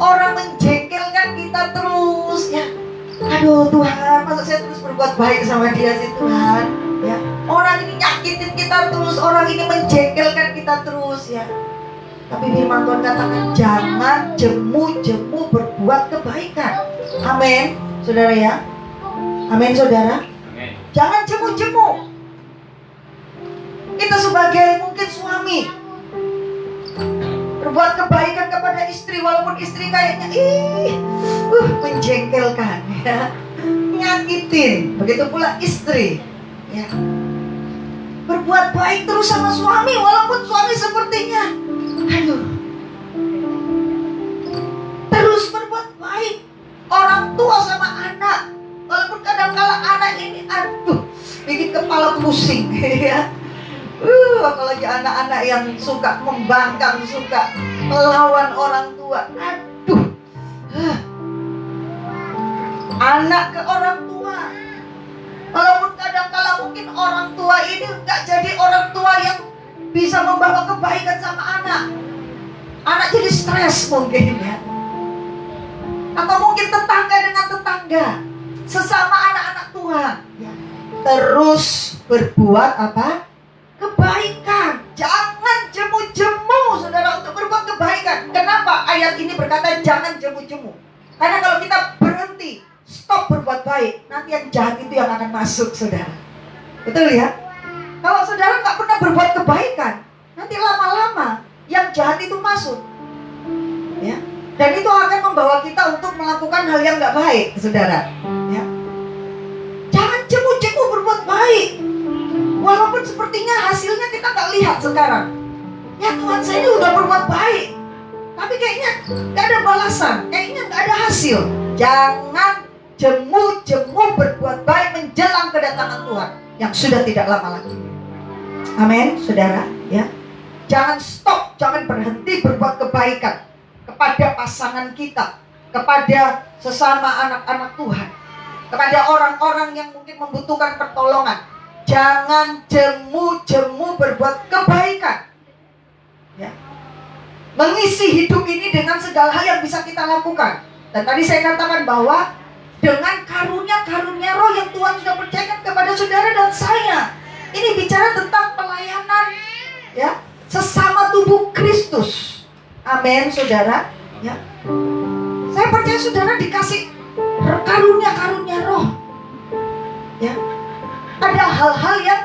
Orang menjengkelkan kita terus ya. Aduh Tuhan, masa saya terus berbuat baik sama dia sih Tuhan, ya. Orang ini nyakitin kita terus, orang ini menjengkelkan kita terus ya. Tapi firman Tuhan katakan, jangan jemu-jemu berbuat kebaikan. Amin, saudara ya. Amin, saudara. Amin. Jangan jemu-jemu. Kita sebagai mungkin suami berbuat kebaikan kepada istri, walaupun istri kayaknya menjengkelkan ya, nyakitin. Begitu pula istri ya. Berbuat baik terus sama suami, walaupun suami sepertinya terus berbuat baik. Orang tua sama anak, walaupun kadang-kala anak ini bikin kepala pusing ya. Apalagi anak-anak yang suka membangkang, suka melawan orang tua. Anak ke orang tua Kadangkala mungkin orang tua ini nggak jadi orang tua yang bisa membawa kebaikan sama anak. Anak jadi stres mungkin ya. Atau mungkin tetangga dengan tetangga, sesama anak-anak Tuhan ya. Terus berbuat apa? Kebaikan. Jangan jemu-jemu saudara untuk berbuat kebaikan. Kenapa ayat ini berkata jangan jemu-jemu? Karena kalau kita berhenti, stop berbuat baik, nanti yang jahat itu yang akan masuk saudara. Betul ya? Kalau saudara nggak pernah berbuat kebaikan, nanti lama-lama yang jahat itu masuk ya. Dan itu akan membawa kita untuk melakukan hal yang nggak baik saudara ya. Jangan jemu-jemu berbuat baik. Walaupun sepertinya hasilnya kita nggak lihat sekarang. Ya Tuhan, saya ini udah berbuat baik, tapi kayaknya nggak ada balasan, kayaknya nggak ada hasil. Jangan jemu-jemu berbuat baik menjelang kedatangan Tuhan yang sudah tidak lama lagi. Amin, saudara ya. Jangan stop, jangan berhenti berbuat kebaikan kepada pasangan kita, kepada sesama anak-anak Tuhan, kepada orang-orang yang mungkin membutuhkan pertolongan. Jangan jemu-jemu berbuat kebaikan ya. Mengisi hidup ini dengan segala hal yang bisa kita lakukan. Dan tadi saya katakan bahwa dengan karunia-karunia roh yang Tuhan sudah percayakan kepada saudara dan saya, ini bicara tentang pelayanan ya, sesama tubuh Kristus. Amin saudara ya. Saya percaya saudara dikasih karunia-karunia roh ya. Ada hal-hal yang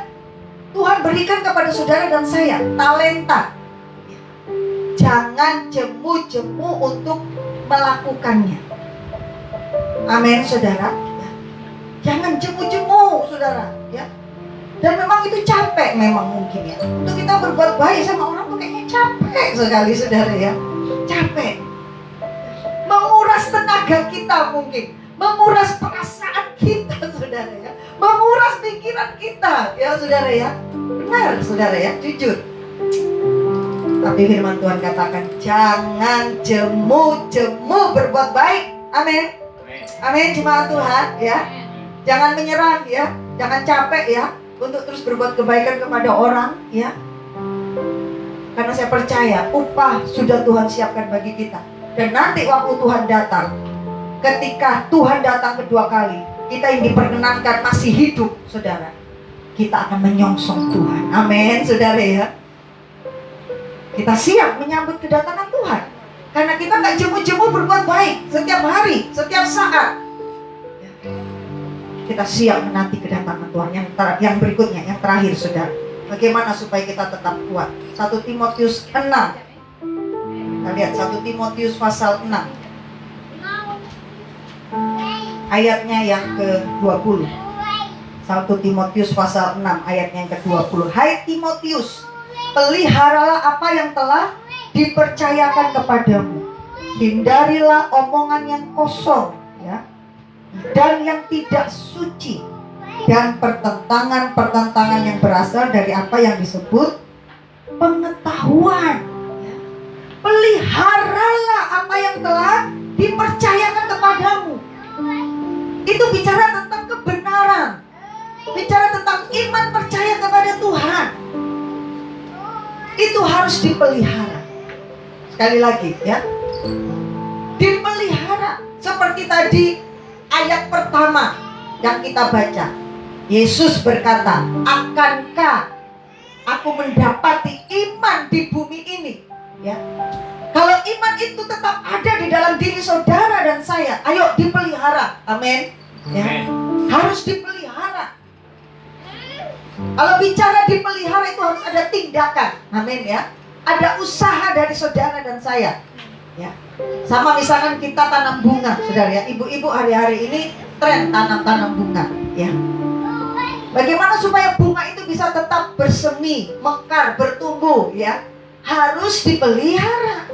Tuhan berikan kepada saudara dan saya, talenta. Jangan jemu-jemu untuk melakukannya. Amin saudara ya. Jangan jemu-jemu saudara ya. Dan memang itu capek memang mungkin ya. Untuk kita berbuat baik sama orang tuh kayaknya capek sekali saudara ya. Capek. Menguras tenaga kita mungkin, menguras perasaan kita saudara ya, menguras pikiran kita ya saudara ya. Benar saudara ya, jujur. Tapi firman Tuhan katakan jangan jemu-jemu berbuat baik. Amin. Amin jemaat Tuhan ya. Jangan menyerah ya, jangan capek ya untuk terus berbuat kebaikan kepada orang ya. Karena saya percaya upah sudah Tuhan siapkan bagi kita. Dan nanti waktu Tuhan datang, ketika Tuhan datang kedua kali, kita yang diperkenankan masih hidup saudara, kita akan menyongsong Tuhan. Amin saudara ya. Kita siap menyambut kedatangan Tuhan, karena kita gak jemu-jemu berbuat baik setiap hari, setiap saat. Kita siap menanti kedatangan Tuhan. Yang berikutnya, yang terakhir saudara, bagaimana supaya kita tetap kuat? 1 Timotius 6. Kita lihat 1 Timotius pasal 6 ayatnya yang ke-20. 1 Timotius pasal 6 ayatnya yang ke-20. Hai Timotius, peliharalah apa yang telah dipercayakan kepadamu. Hindarilah omongan yang kosong ya, dan yang tidak suci, dan pertentangan-pertentangan yang berasal dari apa yang disebut pengetahuan. Peliharalah apa yang telah dipercayakan kepadamu. Itu bicara tentang kebenaran, bicara tentang iman percaya kepada Tuhan. Itu harus dipelihara. Sekali lagi ya, dipelihara. Seperti tadi ayat pertama yang kita baca, Yesus berkata, akankah aku mendapati iman di bumi ini ya. Kalau iman itu tetap ada di dalam diri saudara dan saya, ayo dipelihara. Amin ya. Harus dipelihara. Kalau bicara dipelihara itu harus ada tindakan. Amin ya. Ada usaha dari saudara dan saya ya. Sama misalkan kita tanam bunga saudara ya. Ibu-ibu hari-hari ini tren tanam bunga ya. Bagaimana supaya bunga itu bisa tetap bersemi, mekar, bertumbuh ya? Harus dipelihara.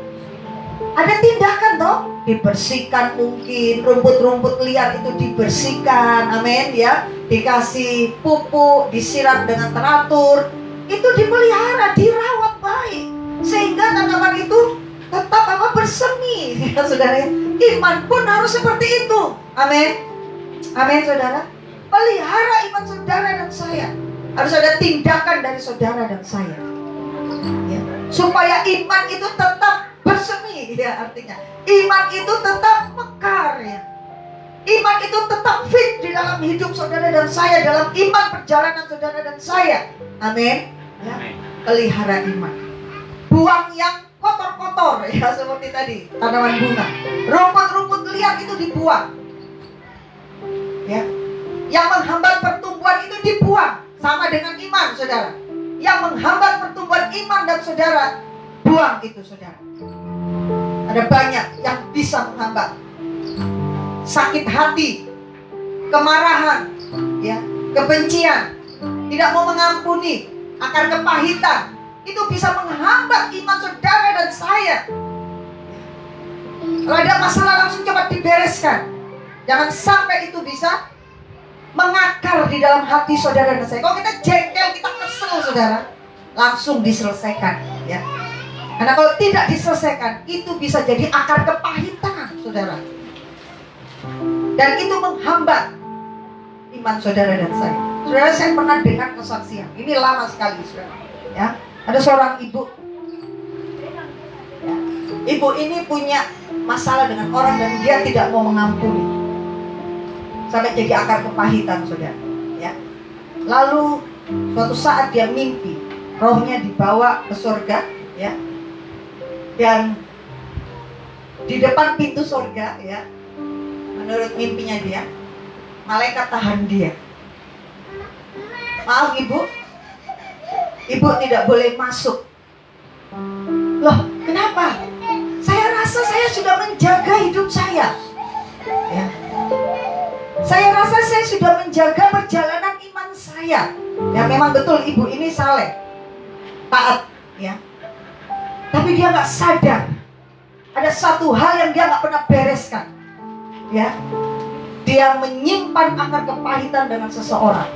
Ada tindakan toh, dibersihkan mungkin, rumput-rumput liar itu dibersihkan, amin ya. Dikasih pupuk, disiram dengan teratur. Itu dipelihara, dirawat baik, sehingga tanaman itu tetap bersemi ya saudara. Iman pun harus seperti itu, amin. Amin saudara. pelihara iman saudara dan saya. Harus ada tindakan dari saudara dan saya, ya. Supaya iman itu tetap bersemi, ya, artinya iman itu tetap mekar, ya. Iman itu tetap fit di dalam hidup saudara dan saya, dalam iman perjalanan saudara dan saya. Amin, ya. Pelihara iman. Buang yang kotor-kotor, ya, seperti tadi tanaman bunga. Rumput-rumput liar itu dibuang, ya. Yang menghambat pertumbuhan itu dibuang. Sama dengan iman, saudara. Yang menghambat pertumbuhan iman dan saudara, buang itu, saudara. Ada banyak yang bisa menghambat. Sakit hati, kemarahan, ya, kebencian, tidak mau mengampuni, akar kepahitan, itu bisa menghambat iman saudara dan saya. Kalau ada masalah langsung coba dibereskan. Jangan sampai itu bisa mengakar di dalam hati saudara dan saya. Kalau kita jengkel, kita kesel, saudara, langsung diselesaikan, ya. Karena kalau tidak diselesaikan, itu bisa jadi akar kepahitan, saudara. Dan itu menghambat iman saudara dan saya. Saudara, saya pernah dengar kesaksian. Ini lama sekali, saudara, ya. Ada seorang ibu, ya. Ibu ini punya masalah dengan orang dan dia tidak mau mengampuni. Sampai jadi akar kepahitan, saudara, ya. Lalu suatu saat dia mimpi, rohnya dibawa ke surga, ya. Dan di depan pintu surga, ya, menurut mimpinya dia, malaikat tahan dia. Maaf ibu, ibu tidak boleh masuk. Loh, kenapa? Saya rasa saya sudah menjaga hidup saya, ya. Saya rasa saya sudah menjaga perjalanan iman saya. Ya, memang betul ibu ini saleh, taat, ya. Tapi dia nggak sadar ada satu hal yang dia nggak pernah bereskan, ya. Dia menyimpan akar kepahitan dengan seseorang.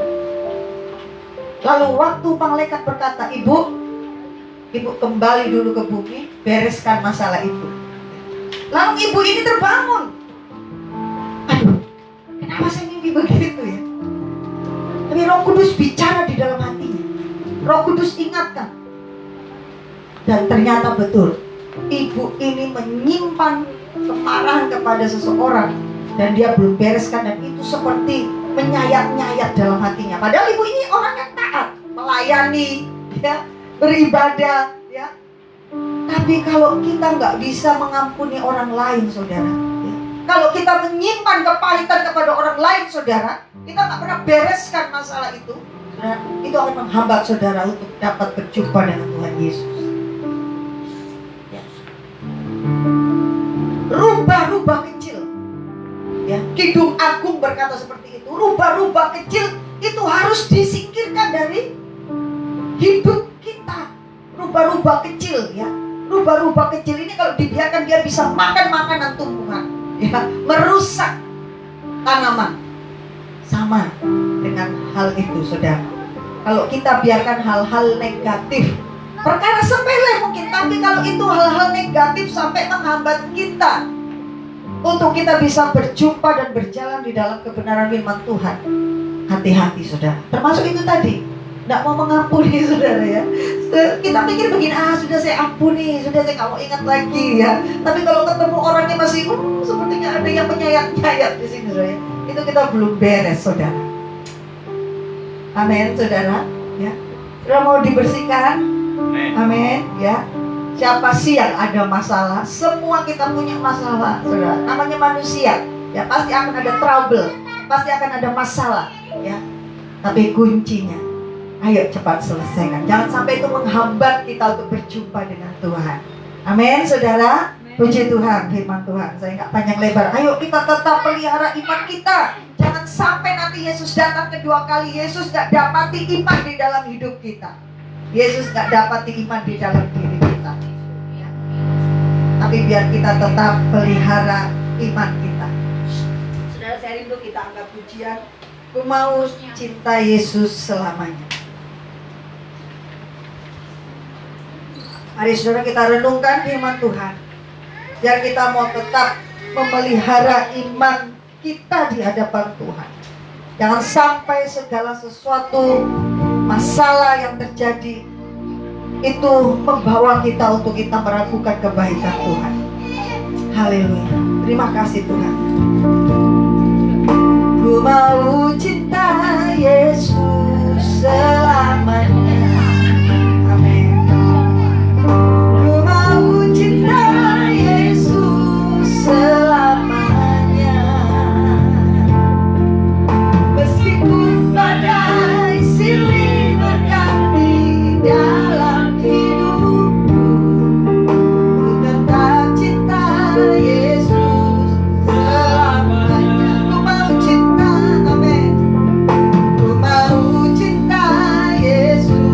Lalu waktu malaikat berkata, ibu kembali dulu ke bumi, bereskan masalah itu. Lalu ibu ini terbangun. Aduh, kenapa saya mimpi begitu, ya? Tapi Roh Kudus bicara di dalam hatinya. Roh Kudus ingatkan. Dan ternyata betul, ibu ini menyimpan kemarahan kepada seseorang dan dia belum bereskan, dan itu seperti menyayat-nyayat dalam hatinya. Padahal ibu ini orang yang taat, melayani, ya, beribadah, ya. Tapi kalau kita nggak bisa mengampuni orang lain, saudara, ya, kalau kita menyimpan kepahitan kepada orang lain, saudara, kita nggak pernah bereskan masalah itu, saudara, itu akan menghambat saudara untuk dapat berjumpa dengan Tuhan Yesus. Ya. Rubah-rubah kecil, ya. Kidung Agung berkata seperti itu. Rubah-rubah kecil itu harus disingkirkan dari hidup kita. Rubah-rubah kecil, ya. Rubah-rubah kecil ini kalau dibiarkan dia bisa makan makanan tumbuhan, ya, merusak tanaman. Sama dengan hal itu, saudara. Kalau kita biarkan hal-hal negatif, perkara sepele mungkin, tapi kalau itu hal-hal negatif sampai menghambat kita untuk kita bisa berjumpa dan berjalan di dalam kebenaran firman Tuhan, hati-hati, saudara. Termasuk itu tadi, tidak mau mengampuni, saudara, ya. Kita pikir begini, sudah saya ampuni, sudah saya nggak mau ingat lagi, ya. Tapi kalau ketemu orangnya masih, sepertinya ada yang menyayat-nyayat di sini, saudara. Itu kita belum beres, saudara. Amin, saudara, ya. Sudah mau dibersihkan? Amin, ya. Siapa sih yang ada masalah? Semua kita punya masalah, saudara. Namanya manusia, ya, pasti akan ada trouble, pasti akan ada masalah, ya. Tapi kuncinya, ayo cepat selesaikan. Jangan sampai itu menghambat kita untuk berjumpa dengan Tuhan. Amin, saudara. Puji Tuhan, firman Tuhan. Saya nggak panjang lebar. Ayo kita tetap pelihara iman kita. Jangan sampai nanti Yesus datang kedua kali, Yesus nggak dapati iman di dalam hidup kita. Yesus nggak dapati iman di dalam diri kita, ya. Tapi biar kita tetap pelihara iman kita. Saudara, saya rindu kita angkat pujian. Ku mau cinta Yesus selamanya. Mari saudara kita renungkan firman Tuhan. Biar kita mau tetap memelihara iman kita di hadapan Tuhan. Jangan sampai segala sesuatu masalah yang terjadi itu membawa kita untuk kita meragukan kebaikan Tuhan. Haleluya. Terima kasih Tuhan. Ku mau cinta Yesus selamanya. Amin. Ku mau cinta Yesus selamanya. Meskipun badai silih berganti dalam hidupku, ku tetap cinta Yesus selamanya. Ku mau cinta, amin. Ku mau cinta Yesus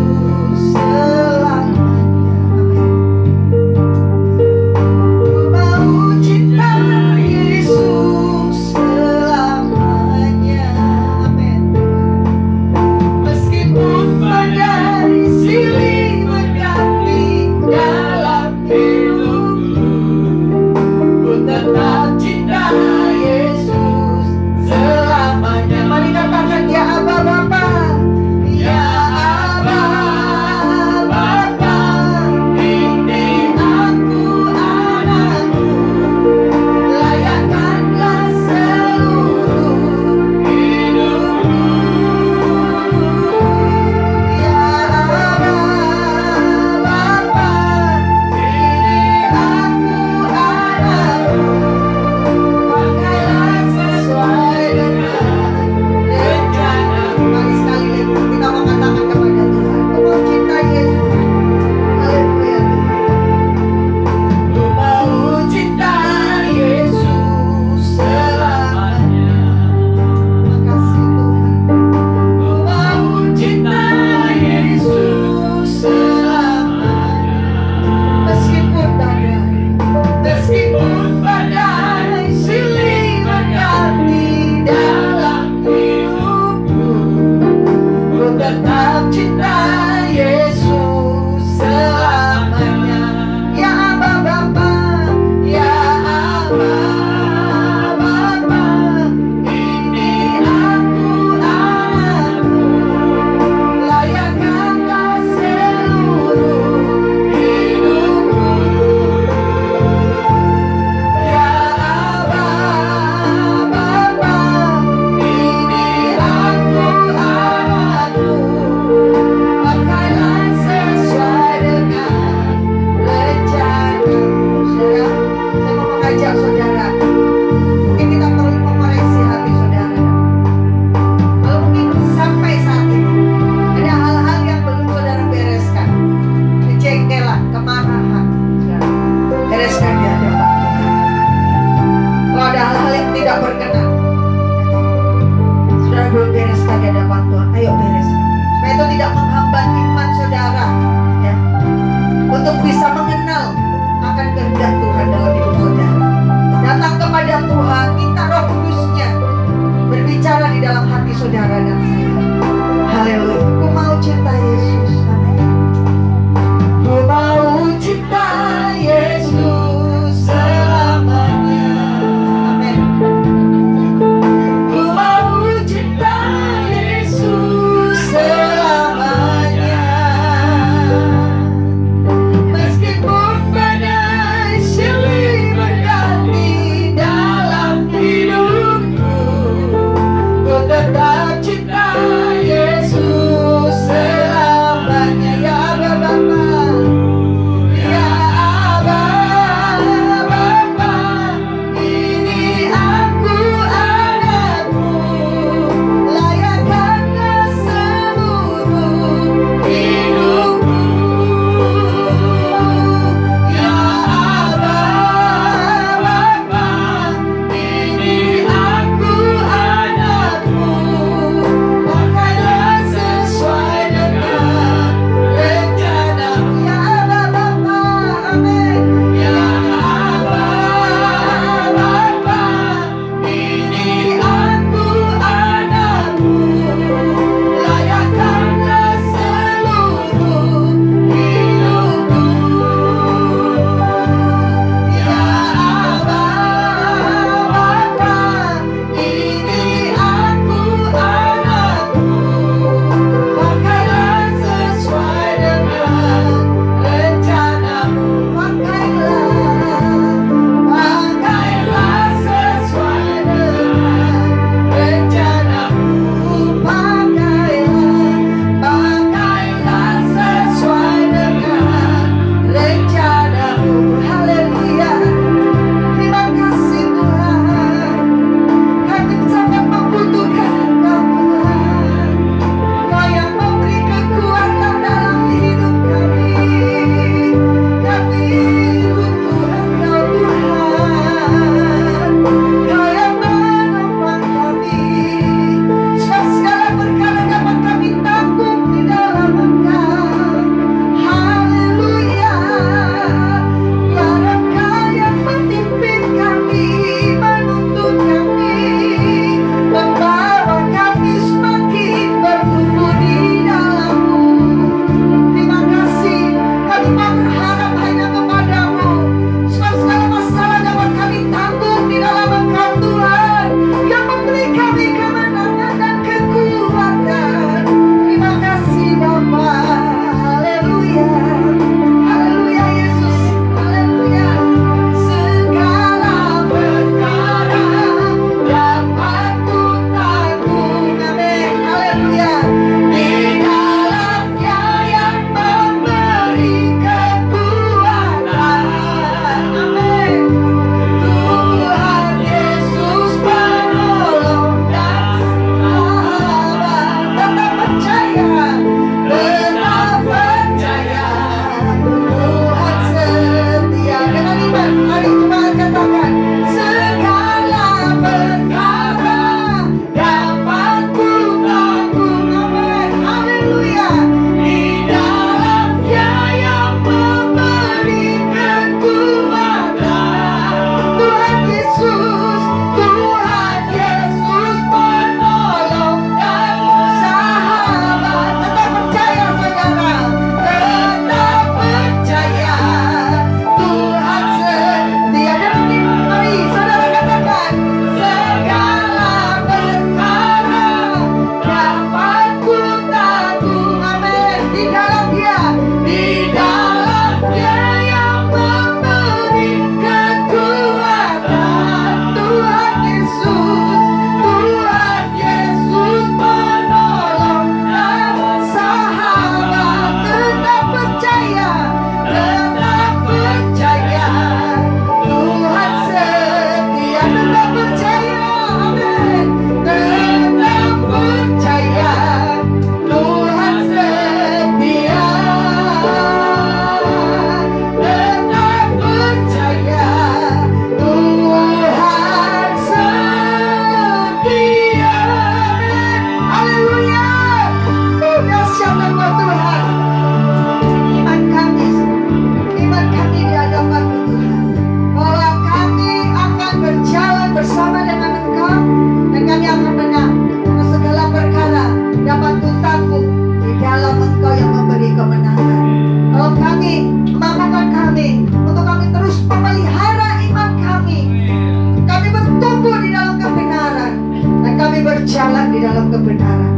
kebenaran.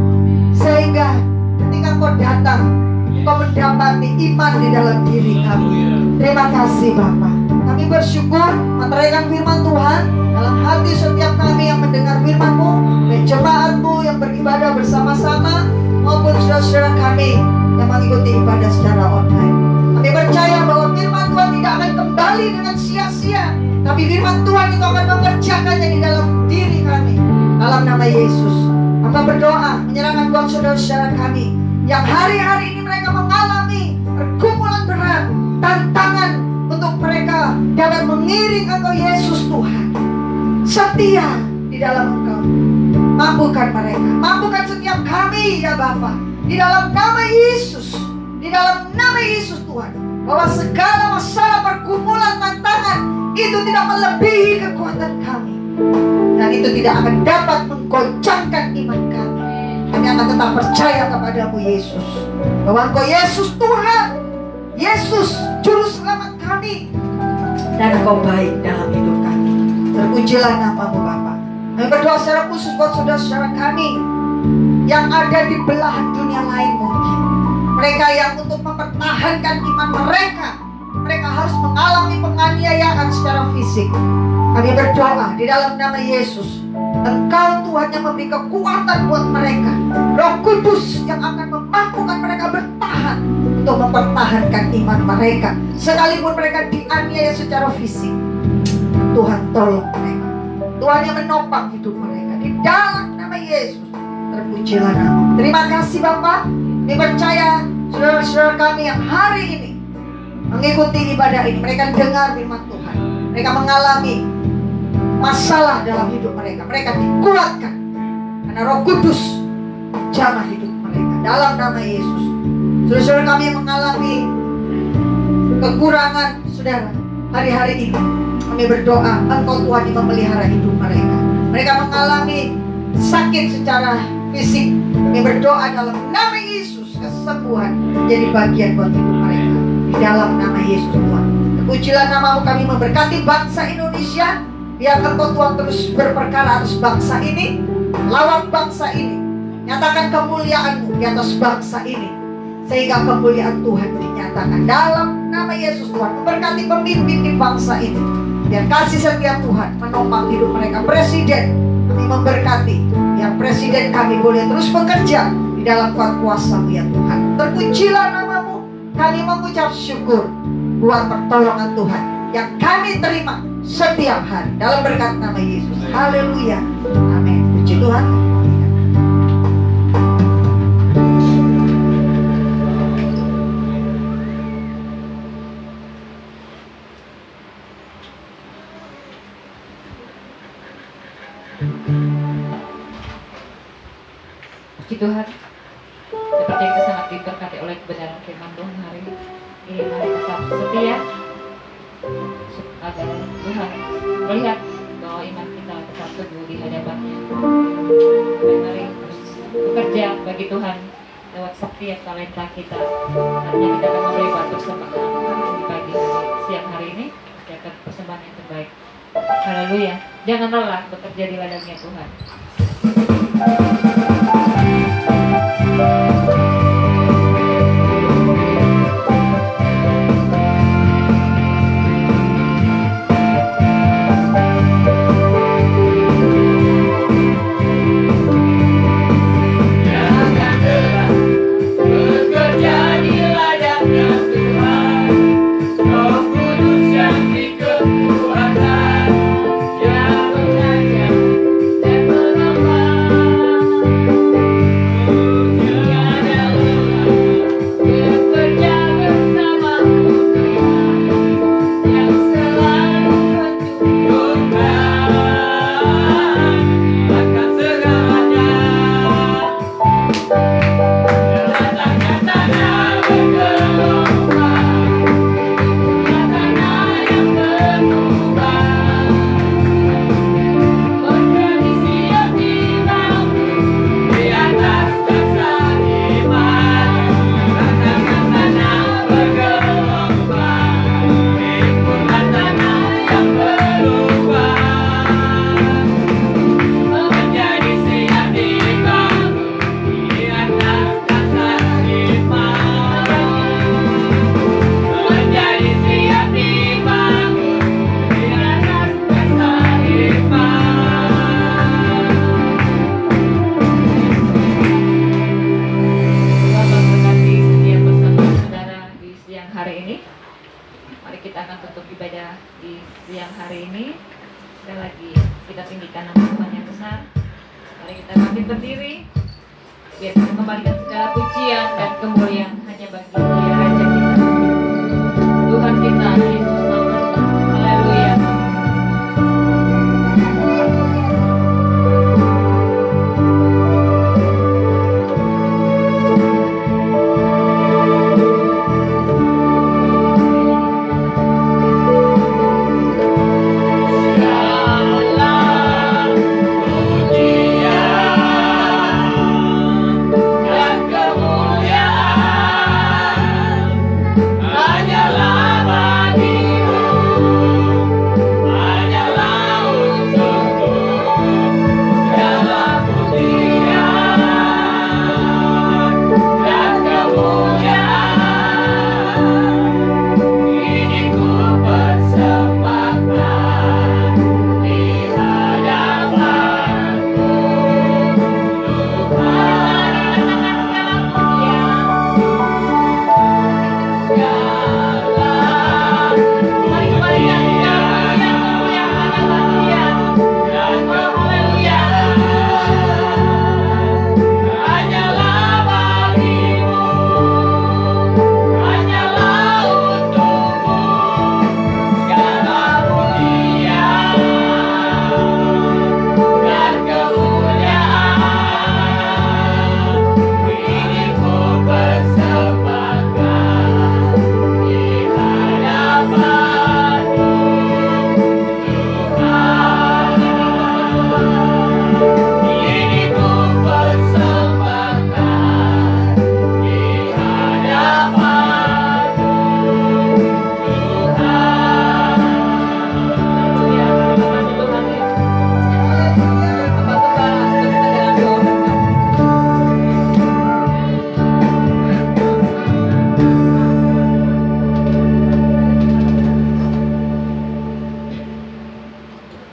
Sehingga ketika Engkau datang, Engkau mendapati iman di dalam diri kami. Terima kasih Bapa. Kami bersyukur meteraikan firman Tuhan dalam hati setiap kami yang mendengar firman-Mu, dan jemaat-Mu yang beribadah bersama-sama, maupun saudara-saudara kami yang mengikuti ibadah secara online. Kami percaya bahwa firman Tuhan tidak akan kembali dengan sia-sia, tapi firman Tuhan itu akan mengerjakannya di dalam diri kami. Dalam nama Yesus, Hamba berdoa menyerahkan buat saudara-saudara kami yang hari-hari ini mereka mengalami pergumulan berat, tantangan untuk mereka dapat mengiring Engkau Yesus Tuhan. Setia di dalam Engkau. Mampukan mereka, mampukan setiap kami ya Bapa. Di dalam nama Yesus, di dalam nama Yesus Tuhan, bahwa segala masalah, pergumulan, tantangan itu tidak melebihi kekuatan kami, dan itu tidak akan dapat menggoncangkan iman kami. Kami akan tetap percaya kepadamu Yesus, bahwa Engkau Yesus Tuhan, Yesus Juru Selamat kami, dan Engkau baik dalam hidup kami. Terpujilah namamu Bapa. Kami berdoa secara khusus buat saudara-saudara kami yang ada di belahan dunia lain mungkin. Mereka yang untuk mempertahankan iman mereka, mereka harus mengalami penganiayaan secara fisik. Kami berdoa di dalam nama Yesus, Engkau Tuhan yang memberi kekuatan buat mereka, Roh Kudus yang akan memampukan mereka bertahan untuk mempertahankan iman mereka, sekalipun mereka dianiaya secara fisik. Tuhan tolong mereka, Tuhan yang menopang hidup mereka di dalam nama Yesus. Terpujilah nama. Terima kasih Bapak. Kami percaya saudara-saudara kami yang hari ini mengikuti ibadah ini, mereka dengar firman Tuhan, mereka mengalami masalah dalam hidup mereka, mereka dikuatkan karena Roh Kudus jamah hidup mereka dalam nama Yesus. Saudara-saudara kami yang mengalami kekurangan saudara hari-hari ini, kami berdoa Engkau Tuhan yang memelihara hidup mereka. Mereka mengalami sakit secara fisik, kami berdoa dalam nama Yesus, kesembuhan menjadi bagian buat hidup mereka di dalam nama Yesus Tuhan. Terpujilah namamu. Kami memberkati bangsa Indonesia. Biar Engkau Tuhan terus berperkara atas bangsa ini, lawan bangsa ini, nyatakan kemuliaan-Mu di atas bangsa ini, sehingga kemuliaan Tuhan dinyatakan dalam nama Yesus Tuhan. Memberkati pemimpin di bangsa ini, biar kasih setia Tuhan menopang hidup mereka. Presiden, kami memberkati biar presiden kami boleh terus bekerja di dalam kuasa-Mu ya Tuhan. Terpujilah namamu. Kami mengucap syukur buat pertolongan Tuhan yang kami terima setiap hari dalam berkat nama Yesus. Haleluya. Amin. Puji Tuhan. Puji Tuhan. Seperti kita sangat diberkati oleh kebenaran firman Tuhan hari ini. Mari tetap setia agar Tuhan melihat bahwa iman kita tetap teguh di hadapan-Nya. Dan mari terus bekerja bagi Tuhan lewat setiap talenta kita. Nantinya kita akan memberi persembahan di pagi hari, siang hari ini, kita akan persembahan yang terbaik. Haleluya. Jangan lelah bekerja di ladang-Nya Tuhan. ini. Mari kita akan tutup ibadah di siang hari ini. Sekali lagi kita tinggikan nama Tuhan yang besar. Mari kita bangkit berdiri. Biar kita kembalikan segala pujian dan kemuliaan hanya bagi Dia Raja kita, Tuhan kita Yesus Tuhan. Haleluya.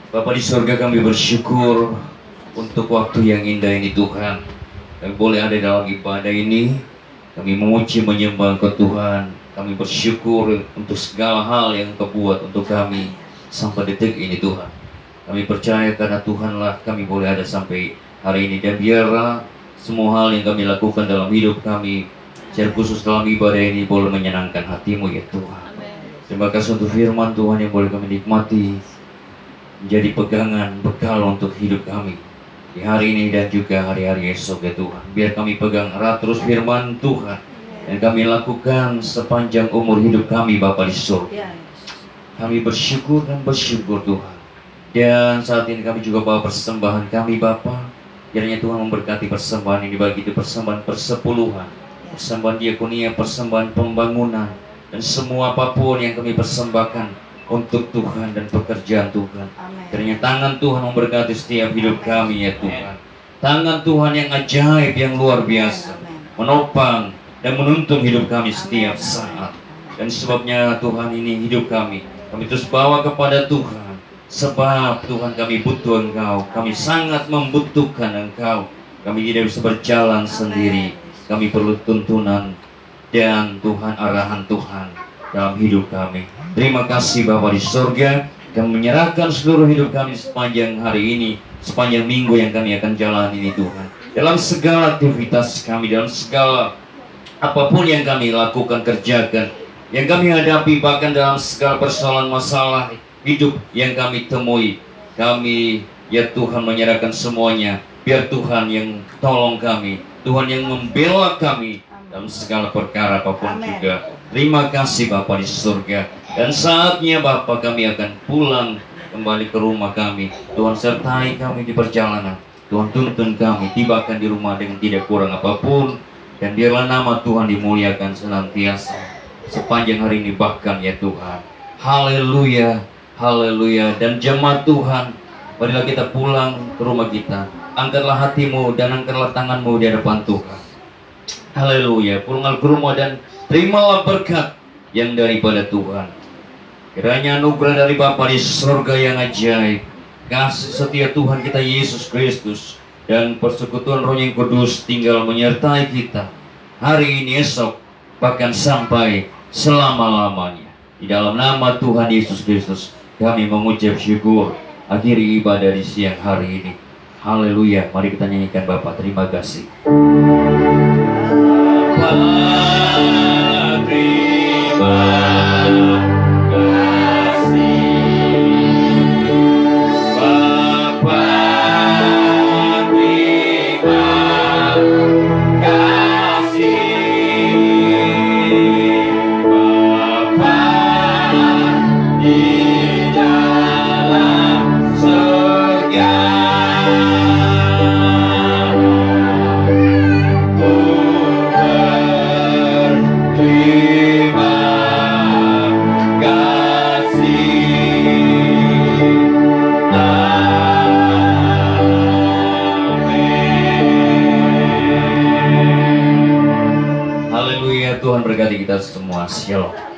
Bapa di surga, kami bersyukur untuk waktu yang indah ini Tuhan. Kami boleh ada dalam ibadah ini. Kami memuji menyembah Engkau Tuhan. Kami bersyukur untuk segala hal yang Engkau buat untuk kami sampai detik ini Tuhan. Kami percaya karena Tuhanlah kami boleh ada sampai hari ini. Dan biarlah semua hal yang kami lakukan dalam hidup kami, secara khusus dalam ibadah ini, boleh menyenangkan hati-Mu ya Tuhan. Terima kasih untuk firman Tuhan yang boleh kami nikmati, menjadi pegangan bekal untuk hidup kami di hari ini dan juga hari-hari esok ya Tuhan. Biar kami pegang erat terus firman Tuhan dan kami lakukan sepanjang umur hidup kami Bapa di surga. Kami bersyukur dan bersyukur Tuhan. Dan saat ini kami juga bawa persembahan kami Bapa. Kiranya Tuhan memberkati persembahan ini, bagi itu persembahan persepuluhan, persembahan diakonia, persembahan pembangunan, dan semua apapun yang kami persembahkan untuk Tuhan dan pekerjaan Tuhan. Kiranya tangan Tuhan memberkati setiap hidup kami ya Tuhan. Tangan Tuhan yang ajaib, yang luar biasa, menopang dan menuntun hidup kami setiap saat. Dan sebabnya Tuhan ini hidup kami terus bawa kepada Tuhan. Sebab Tuhan kami butuh Engkau, kami sangat membutuhkan Engkau. Kami tidak bisa berjalan sendiri. Kami perlu tuntunan dan Tuhan, arahan Tuhan dalam hidup kami. Terima kasih Bapa di surga. Kami menyerahkan seluruh hidup kami sepanjang hari ini, sepanjang minggu yang kami akan jalani ini Tuhan. Dalam segala aktivitas kami, dalam segala apapun yang kami lakukan, kerjakan, yang kami hadapi, bahkan dalam segala persoalan masalah hidup yang kami temui, kami ya Tuhan menyerahkan semuanya. Biar Tuhan yang tolong kami, Tuhan yang membela kami dalam segala perkara apapun juga. Terima kasih Bapa di surga. Dan saatnya Bapa kami akan pulang kembali ke rumah kami. Tuhan sertai kami di perjalanan. Tuhan tuntun kami, tibakan di rumah dengan tidak kurang apapun. Dan biarlah nama Tuhan dimuliakan senantiasa sepanjang hari ini bahkan ya Tuhan. Haleluya, haleluya. Dan jemaat Tuhan, marilah kita pulang ke rumah kita. Angkatlah hatimu dan angkatlah tanganmu di hadapan Tuhan. Haleluya. Pulang ke rumah dan terimalah berkat yang daripada Tuhan. Kiranya anugerah dari Bapa di surga yang ajaib, kasih setia Tuhan kita Yesus Kristus, dan persekutuan Roh yang Kudus tinggal menyertai kita hari ini, esok, bahkan sampai selama-lamanya. Di dalam nama Tuhan Yesus Kristus kami mengucap syukur. Akhiri ibadah di siang hari ini. Haleluya. Mari kita nyanyikan Bapa. Terima kasih. Bapa, terima kasih. Bapa, terima kasih. Bapa di dalam surga, ku berterima kasih. Amin. Haleluya. Tuhan berkati kita semua. Shalom.